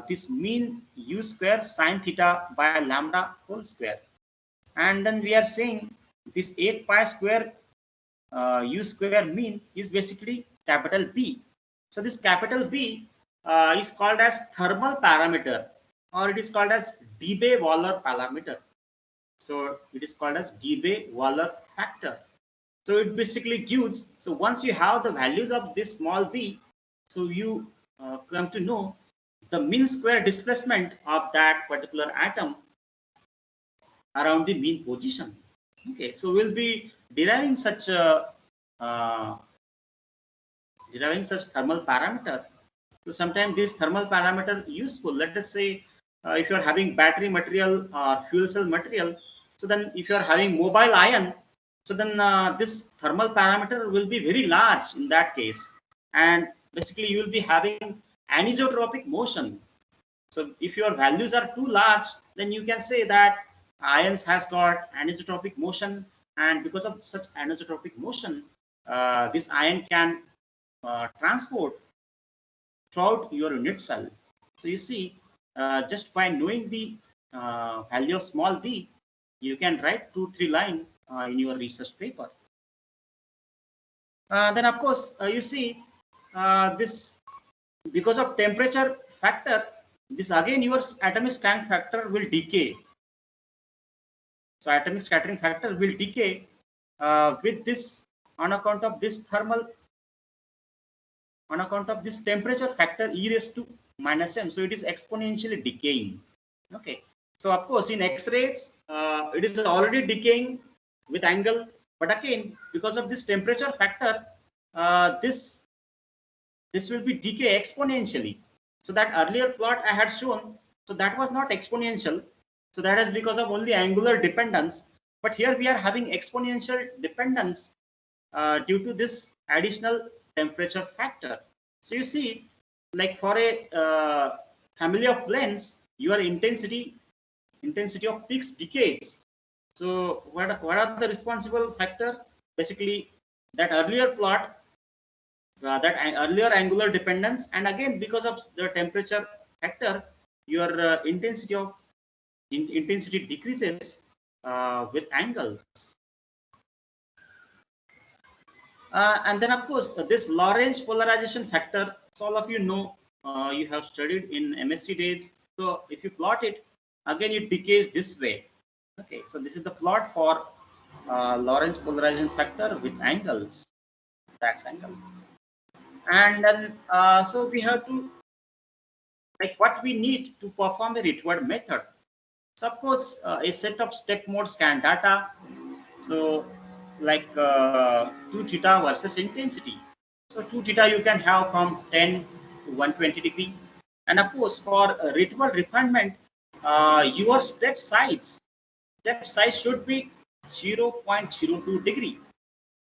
this mean u square sine theta by lambda whole square. And then we are saying this 8 pi square u square mean is basically capital B. So this capital B is called as thermal parameter, or it is called as Debye-Waller parameter. So it is called as Debye-Waller factor. So it basically gives, so once you have the values of this small b, so you come to know the mean square displacement of that particular atom around the mean position. Okay, so we'll be deriving such thermal parameter. So sometimes this thermal parameter useful. Let us say if you are having battery material or fuel cell material, so then if you are having mobile ion, so then this thermal parameter will be very large in that case, and basically you will be having anisotropic motion. So if your values are too large, then you can say that ions has got anisotropic motion, and because of such anisotropic motion, this ion can transport throughout your unit cell. So you see, just by knowing the value of small b, you can write 2-3 lines in your research paper. Then of course, you see this, because of temperature factor, this again your atomic scattering factor will decay. So atomic scattering factor will decay with this on account of this thermal, on account of this temperature factor e raised to minus m. So it is exponentially decaying. Okay. So of course in X-rays it is already decaying with angle, but again because of this temperature factor, this will be decay exponentially. So that earlier plot I had shown, so that was not exponential. So that is because of only angular dependence. But here we are having exponential dependence due to this additional temperature factor. So you see, like for a family of planes, your intensity of peaks decays. So what are the responsible factor? Basically, that earlier plot, that earlier angular dependence, and again because of the temperature factor, your intensity decreases with angles. And then of course this Lorentz polarization factor, so all of you know, you have studied in MSc days. So if you plot it, again it decays this way. Okay, so this is the plot for Lorentz polarization factor with angles, tax angle. And then so we have to, like, what we need to perform the Ricard method. Suppose a set of step mode scan data, so like 2 theta versus intensity. So 2 theta you can have from 10 to 120 degree, and of course for Ricard refinement, your step size should be 0.02 degree.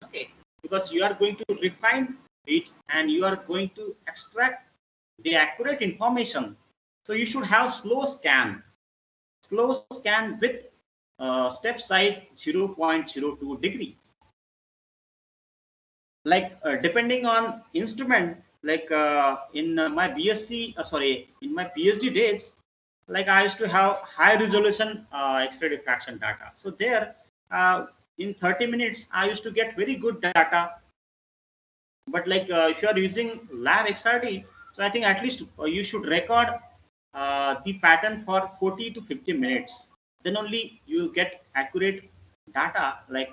Okay, because you are going to refine it and you are going to extract the accurate information. So you should have slow scan with step size 0.02 degree. Like depending on instrument, like in my in my PhD days, like I used to have high resolution X-ray diffraction data. So there, in 30 minutes, I used to get very good data. But like if you are using lab XRD, so I think at least you should record the pattern for 40 to 50 minutes. Then only you will get accurate data, like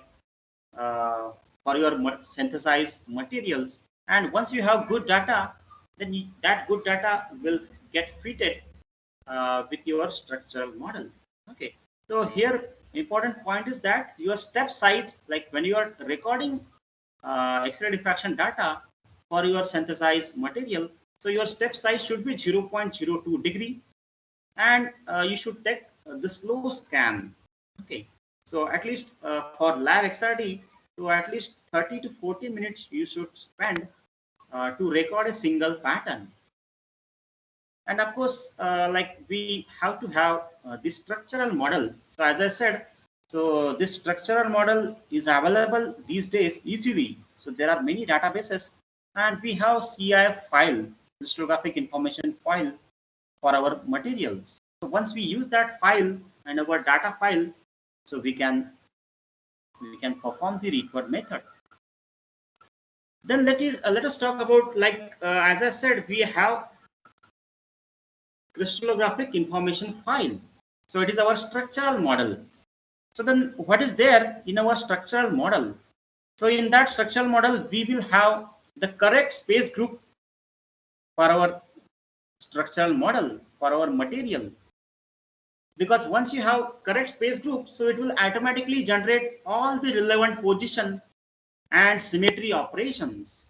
for your synthesized materials. And once you have good data, then that good data will get fitted with your structural model. Okay, so here important point is that your step size, like when you are recording X-ray diffraction data for your synthesized material, so your step size should be 0.02 degree, and you should take the slow scan. Okay, so at least for lab XRD, so at least 30 to 40 minutes you should spend to record a single pattern. And of course, like we have to have this structural model. So as I said, so this structural model is available these days easily. So there are many databases, and we have CIF file, crystallographic information file, for our materials. So once we use that file and our data file, so we can perform the required method. Then let us talk about, like as I said, we have crystallographic information file. So it is our structural model. So then what is there in our structural model? So in that structural model, we will have the correct space group for our structural model, for our material. Because once you have correct space group, so it will automatically generate all the relevant position and symmetry operations.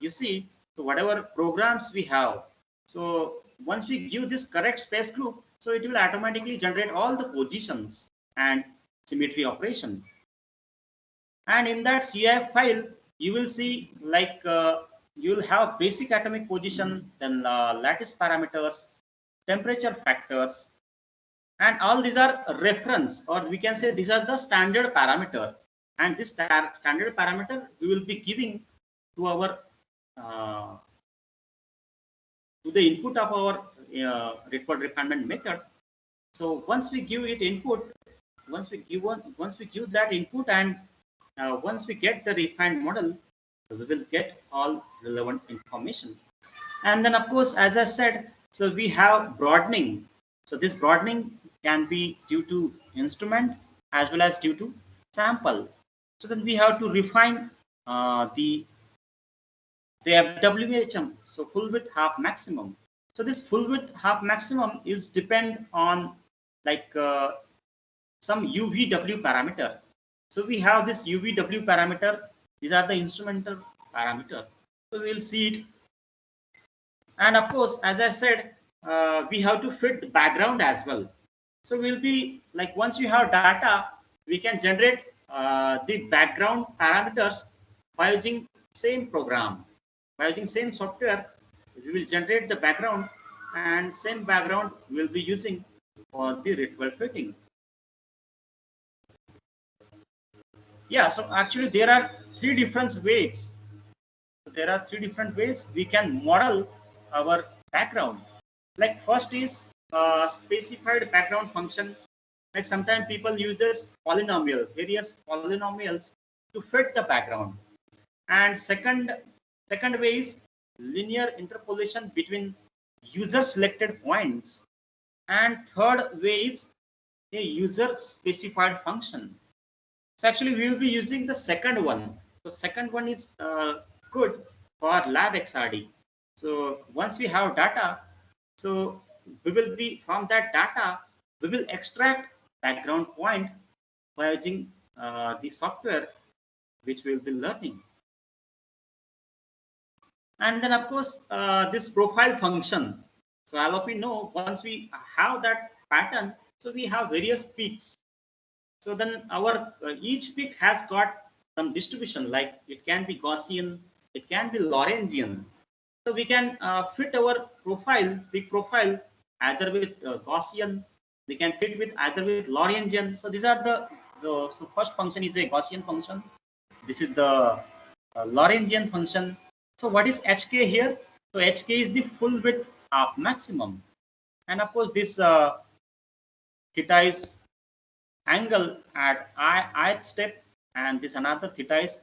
You see, so whatever programs we have, so once we give this correct space group, so it will automatically generate all the positions and symmetry operation. And in that CIF file, you will see, like you will have basic atomic position, then lattice parameters, temperature factors, and all these are reference, or we can say these are the standard parameter. And this standard parameter we will be giving to our to the input of our record refinement method. So once we give it input, once we give that input, and once we get the refined model, we will get all relevant information. And then of course, as I said, so we have broadening. So this broadening can be due to instrument as well as due to sample. So then we have to refine the FWHM, so full width half maximum. So this full width half maximum is depend on, like some UVW parameter. So we have this UVW parameter. These are the instrumental parameter. So we will see it. And of course, as I said, we have to fit the background as well. So we'll be like, once you have data, we can generate the background parameters by using same program. By using same software, we will generate the background, and same background we'll be using for the ritual fitting. Yeah, so actually there are three different ways. There are three different ways we can model our background. Like first is specified background function. Like sometimes people uses polynomial, various polynomials to fit the background. And second way is linear interpolation between user selected points. And third way is a user specified function. So actually we will be using the second one. So second one is good for lab XRD. So once we have data, so we will be, from that data, we will extract background point by using the software which we will be learning. And then of course, this profile function. So all of you know, once we have that pattern, so we have various peaks. So then our each peak has got some distribution, like it can be Gaussian, it can be Lorentzian. So we can fit our profile, peak profile, either with Gaussian, we can fit with either with Lorentzian. So these are the so first function is a Gaussian function. This is the Lorentzian function. So what is HK here? So HK is the full width half maximum. And of course this theta is angle at ith step, and this another theta is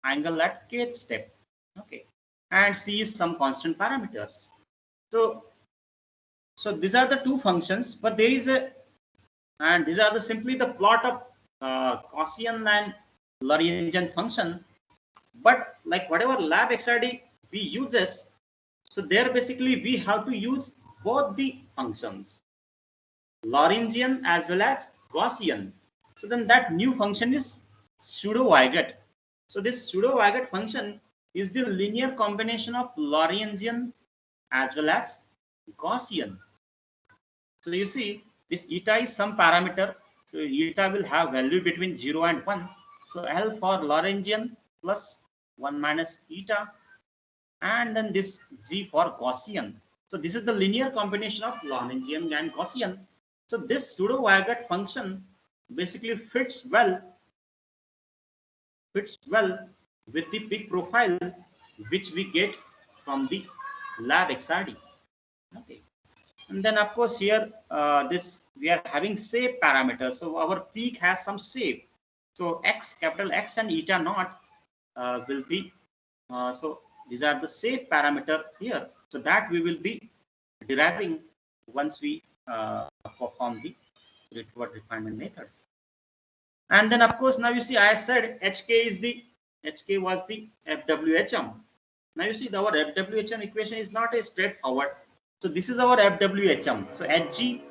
angle at kth step. Okay, and C is some constant parameters. So these are the two functions, but there is a, and these are the simply the plot of Gaussian and Lorentzian function. But like whatever lab XRD we uses, so there basically we have to use both the functions, Lorentzian as well as Gaussian. So then that new function is pseudo-Weigott. So this pseudo-Weigott function is the linear combination of Lorentzian as well as Gaussian. So you see, this eta is some parameter. So eta will have value between 0 and 1. So L for Lorentzian plus 1 minus eta, and then this G for Gaussian. So this is the linear combination of Lorentzian and Gaussian. So this pseudo-Weigott function basically fits well with the peak profile which we get from the lab XRD. Okay. And then of course here this we are having shape parameters. So our peak has some shape. So X, capital X and eta naught will be so these are the shape parameter here. So that we will be deriving once we perform the Ricard refinement method. And then of course now you see I said HK was the FWHM. Now you see our FWHM equation is not a straightforward. So this is our FWHM. So Hg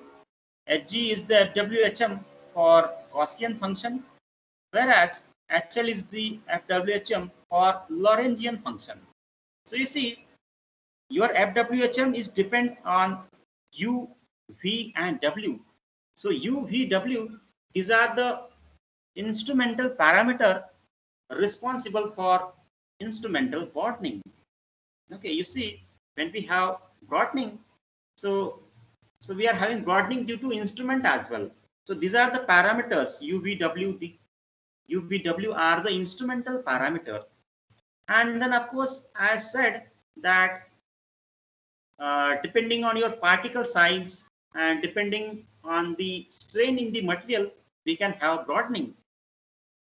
is the FWHM for Gaussian function, whereas HL is the FWHM for Lorentzian function. So you see your FWHM is depend on U, V and W. So U, V, W, these are the instrumental parameter responsible for instrumental broadening. Okay, you see when we have broadening, so we are having broadening due to instrument as well. So these are the parameters UVW. The UVW are the instrumental parameter, and then of course I said that depending on your particle size and depending on the strain in the material, we can have broadening.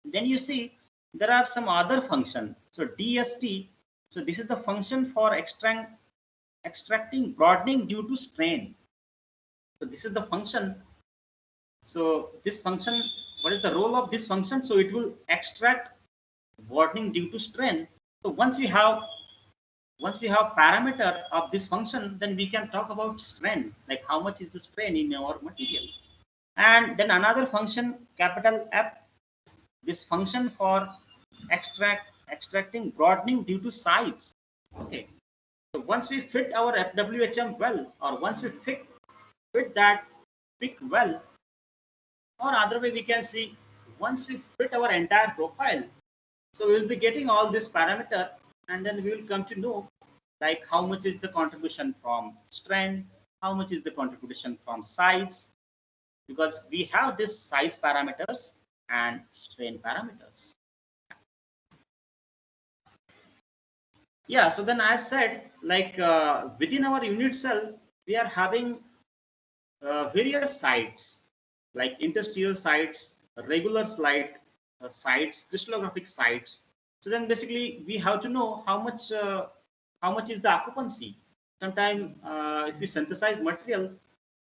Then you see there are some other function. So DST. So this is the function for extracting broadening due to strain. So this is the function. So this function, what is the role of this function? So it will extract broadening due to strain. So once we have parameter of this function, then we can talk about strain, like how much is the strain in our material. And then another function, capital F, this function for extracting broadening due to size. Okay. So once we fit our FWHM well, or once we fit that peak well, or other way we can see, once we fit our entire profile, so we will be getting all this parameter, and then we will come to know like how much is the contribution from strain, how much is the contribution from size, because we have this size parameters and strain parameters. Yeah, so then I said like within our unit cell, we are having various sites like interstitial sites, regular sites, crystallographic sites. So then basically we have to know how much is the occupancy. Sometimes if we synthesize material,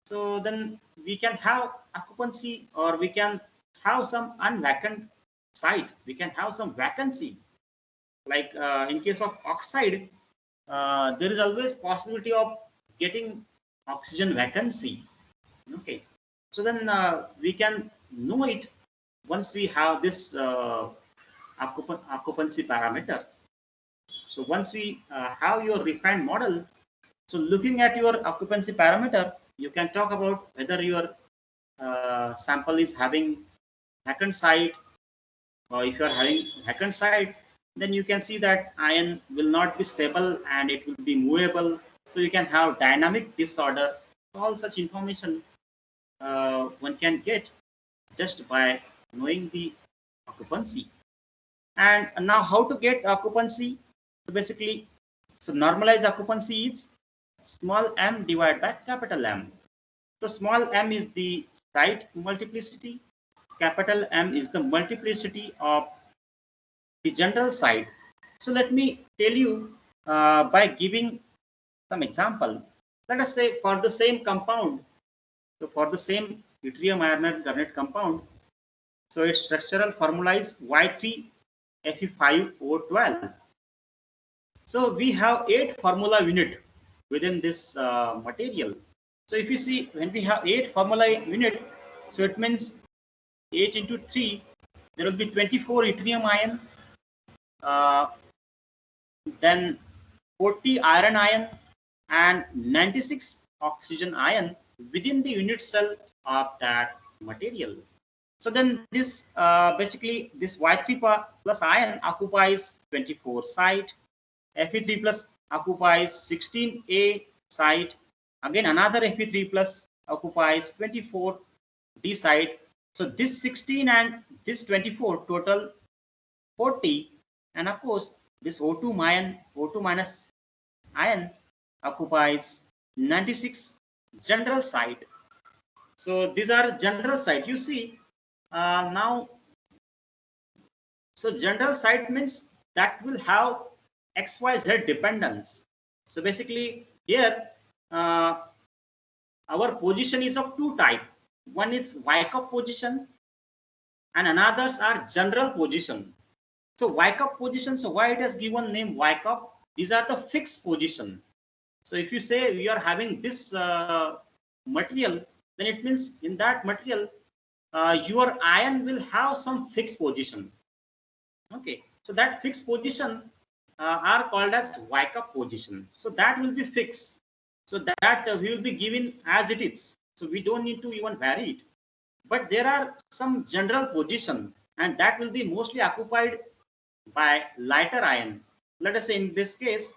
so then we can have occupancy, or we can have some unvacant site. We can have some vacancy. Like in case of oxide, there is always possibility of getting oxygen vacancy. Okay, so then we can know it once we have this occupancy parameter. So once we have your refined model, so looking at your occupancy parameter, you can talk about whether your sample is having vacant site, or if you are having vacant site, then you can see that ion will not be stable and it will be movable. So you can have dynamic disorder. All such information one can get just by knowing the occupancy. And now how to get occupancy? So basically, so normalized occupancy is small m divided by capital M. So small m is the site multiplicity, capital M is the multiplicity of the general site. So let me tell you by giving some example. Let us say for the same compound, so for the same yttrium iron garnet compound, so its structural formula is Y3Fe5O12. So we have 8 formula unit within this material. So if you see, when we have 8 formula unit, so it means 8 into 3, there will be 24 yttrium ion, uh, then 40 iron ion, and 96 oxygen ion within the unit cell of that material. So then this basically this Y3 plus ion occupies 24 site, Fe3 plus occupies 16A site, again another Fe3 plus occupies 24 D site. So this 16 and this 24 total 40, and of course this O2 minus ion occupies 96 general site. So these are general site. You see now, so general site means that will have XYZ dependence. So basically here uh, our position is of two type. One is Wyckoff position and another's are general position. So Wyckoff position, so why it has given name Wyckoff? These are the fixed position. So if you say we are having this material, then it means in that material your ion will have some fixed position. Okay, so that fixed position are called as Wyckoff position. So that will be fixed. So that we will be given as it is. So we don't need to even vary it. But there are some general position, and that will be mostly occupied by lighter ion. Let us say in this case,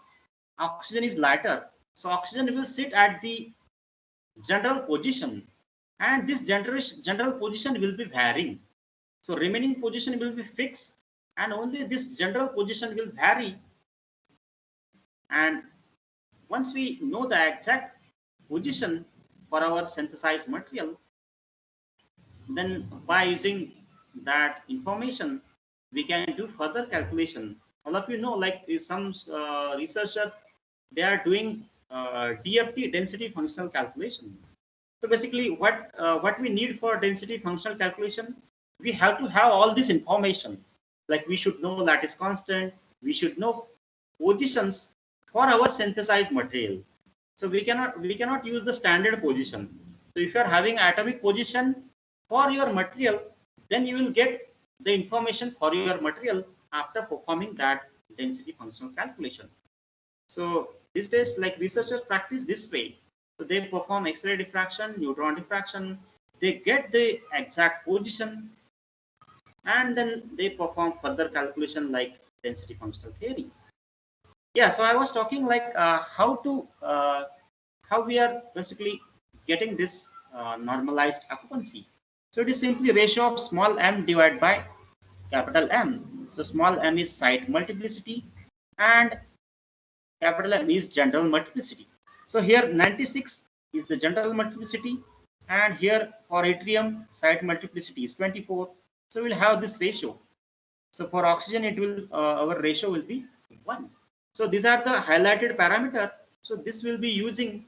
oxygen is lighter. So oxygen will sit at the general position, and this general position will be varying. So remaining position will be fixed, and only this general position will vary. And once we know the exact position for our synthesized material, then by using that information, we can do further calculation. All of you know, like some researcher, they are doing DFT, density functional calculation. So basically, what we need for density functional calculation, we have to have all this information. Like we should know lattice constant, we should know positions for our synthesized material. So we cannot use the standard position. So if you are having atomic position for your material, then you will get the information for your material after performing that density functional calculation. So these days, like researchers practice this way. So they perform X-ray diffraction, neutron diffraction, they get the exact position, and then they perform further calculation like density functional theory. Yeah, so I was talking like how we are basically getting this normalized occupancy. So it is simply ratio of small m divided by capital M. So small m is site multiplicity and capital M is general multiplicity. So here 96 is the general multiplicity, and here for yttrium site multiplicity is 24. So we'll have this ratio. So for oxygen, it will our ratio will be 1. So these are the highlighted parameter. So this will be using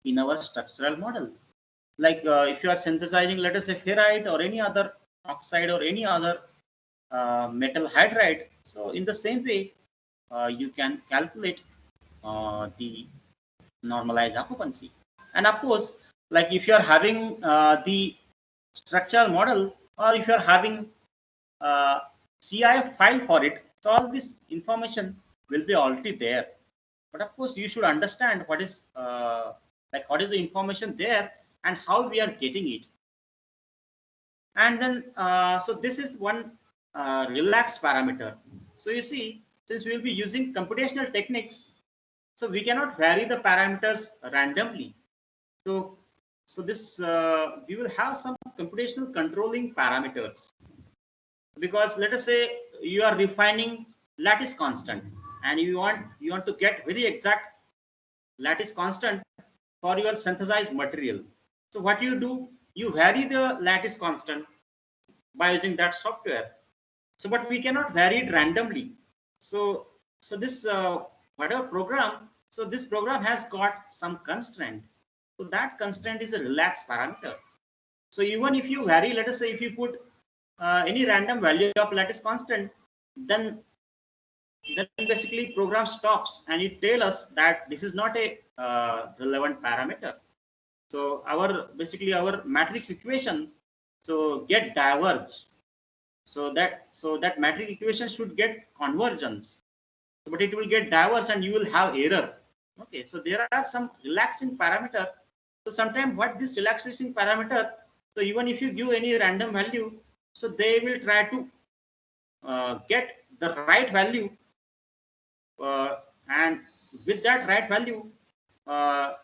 in our structural model. Like if you are synthesizing, let us say ferrite or any other oxide or any other metal hydride. So in the same way, you can calculate the normalized occupancy. And of course, like if you are having the structural model, or if you are having CIF file for it, so all this information will be already there. But of course, you should understand what is what is the information there and how we are getting it. And then so this is one relaxed parameter. So you see, since we will be using computational techniques, so we cannot vary the parameters randomly. So this we will have some computational controlling parameters, because let us say you are refining lattice constant and you want to get very exact lattice constant for your synthesized material. So what you do, you vary the lattice constant by using that software. So but we cannot vary it randomly. So this whatever program, so this program has got some constraint. So that constraint is a relaxed parameter. So even if you vary, let us say if you put any random value of lattice constant, then basically program stops and it tells us that this is not a relevant parameter. So our basically our matrix equation so get diverged. So that matrix equation should get convergence, but it will get diverse and you will have error. Okay, so there are some relaxing parameter. So sometimes what this relaxation parameter, so even if you give any random value, so they will try to get the right value, uh, and with that right value, uh,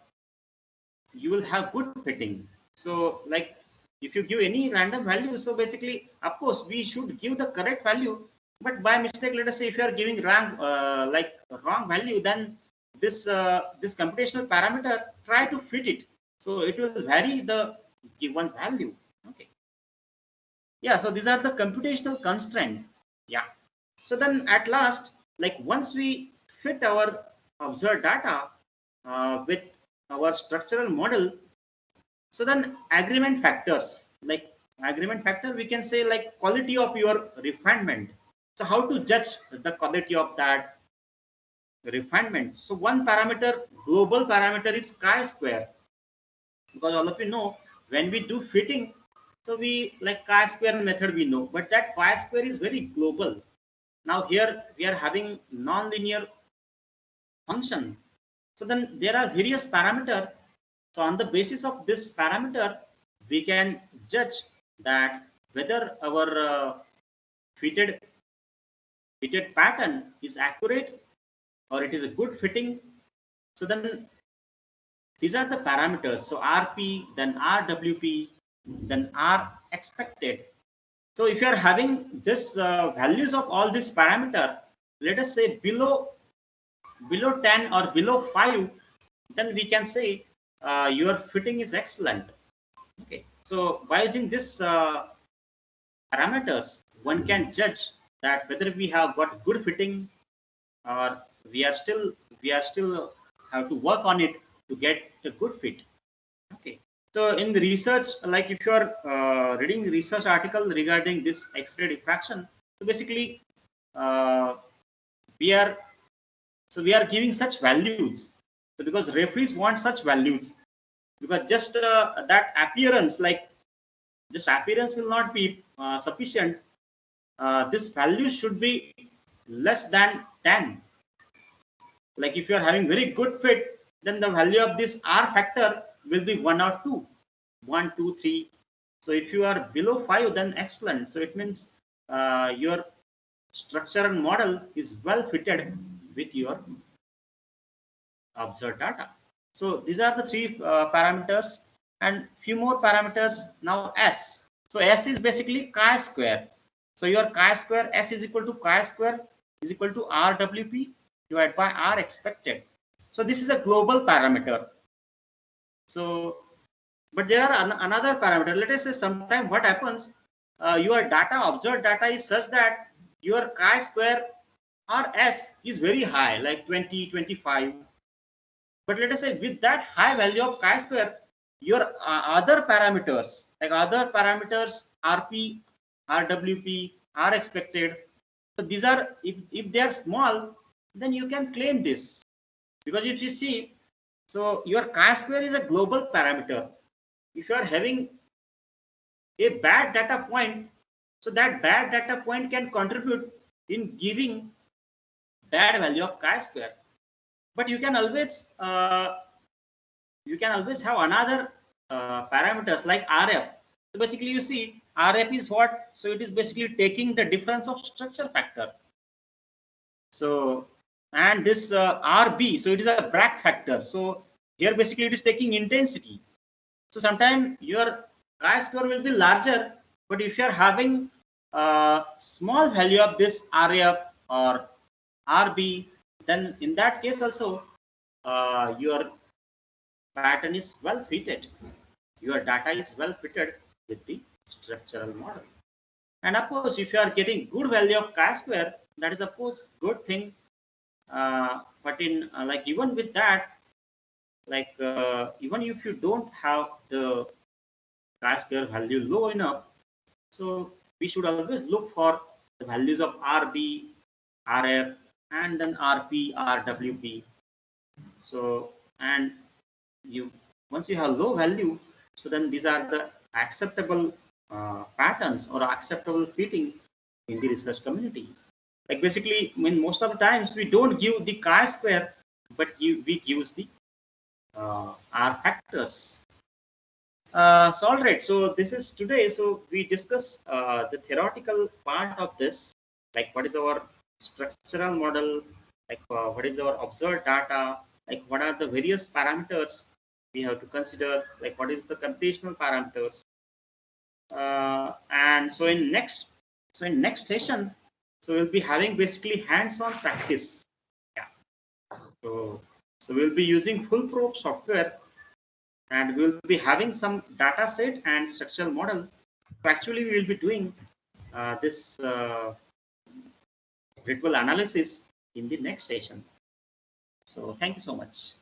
you will have good fitting. So like if you give any random value, so basically, of course, we should give the correct value. But by mistake, let us say if you are giving wrong, like wrong value, then this computational parameter try to fit it. So it will vary the given value. Okay. Yeah. So these are the computational constraint. Yeah. So then at last, like once we fit our observed data with our structural model, so then agreement factors, like agreement factor, we can say like quality of your refinement. So how to judge the quality of that refinement? So one parameter, global parameter is chi-square, because all of you know when we do fitting, so we like chi-square method we know, but that chi-square is very global. Now here we are having non-linear function. So then there are various parameter. So on the basis of this parameter, we can judge that whether our fitted fitted pattern is accurate or it is a good fitting. So then these are the parameters. So RP, then RWP, then R expected. So if you are having this values of all these parameter, let us say below 10 or below 5, then we can say your fitting is excellent. Okay, so by using this parameters, one can judge that whether we have got good fitting or we are still have to work on it to get a good fit. Okay, so in the research, like if you are reading research article regarding this X-ray diffraction, so basically uh, we are we are giving such values. So because referees want such values, because just that appearance, like just appearance will not be sufficient. This value should be less than 10. Like if you are having very good fit, then the value of this R factor will be 1 or 2, 1, 2, 3. So if you are below 5, then excellent. So it means your structure and model is well fitted with your observed data. So these are the three parameters and few more parameters. Now S. So S is basically chi-square. So your chi-square S is equal to chi-square is equal to RWP divided by R expected. So this is a global parameter. So, but there are another parameter. Let us say sometime what happens, your data, observed data is such that your chi-square or S is very high, like 20, 25. But let us say with that high value of chi-square, your other parameters, like other parameters, RP, RWP, are expected. So these are, if they are small, then you can claim this. Because if you see, so your chi-square is a global parameter. If you are having a bad data point, so that bad data point can contribute in giving bad value of chi-square. But you can always have another parameters like RF. So basically, you see RF is what? So it is basically taking the difference of structure factor. So and this RB, so it is a Bragg factor. So here basically it is taking intensity. So sometimes your chi-square will be larger, but if you are having a small value of this RF or RB, then in that case also your pattern is well fitted. Your data is well fitted with the structural model. And of course, if you are getting good value of chi-square, that is of course good thing. But in like even with that, like even if you don't have the chi-square value low enough, so we should always look for the values of RB, RF, and then RP, RWP. So and you Once you have low value, so then these are the acceptable patterns or acceptable fitting in the research community. Like basically, I mean, most of the times we don't give the chi-square, but we use the R factors. So all right, so this is today. So we discuss the theoretical part of this, like what is our structural model, like what is our observed data, like what are the various parameters we have to consider, like what is the computational parameters, and so in next session, so we'll be having basically hands-on practice. Yeah. So we'll be using foolproof software, and we'll be having some data set and structural model. So actually, we will be doing this ritual analysis in the next session. So thank you so much.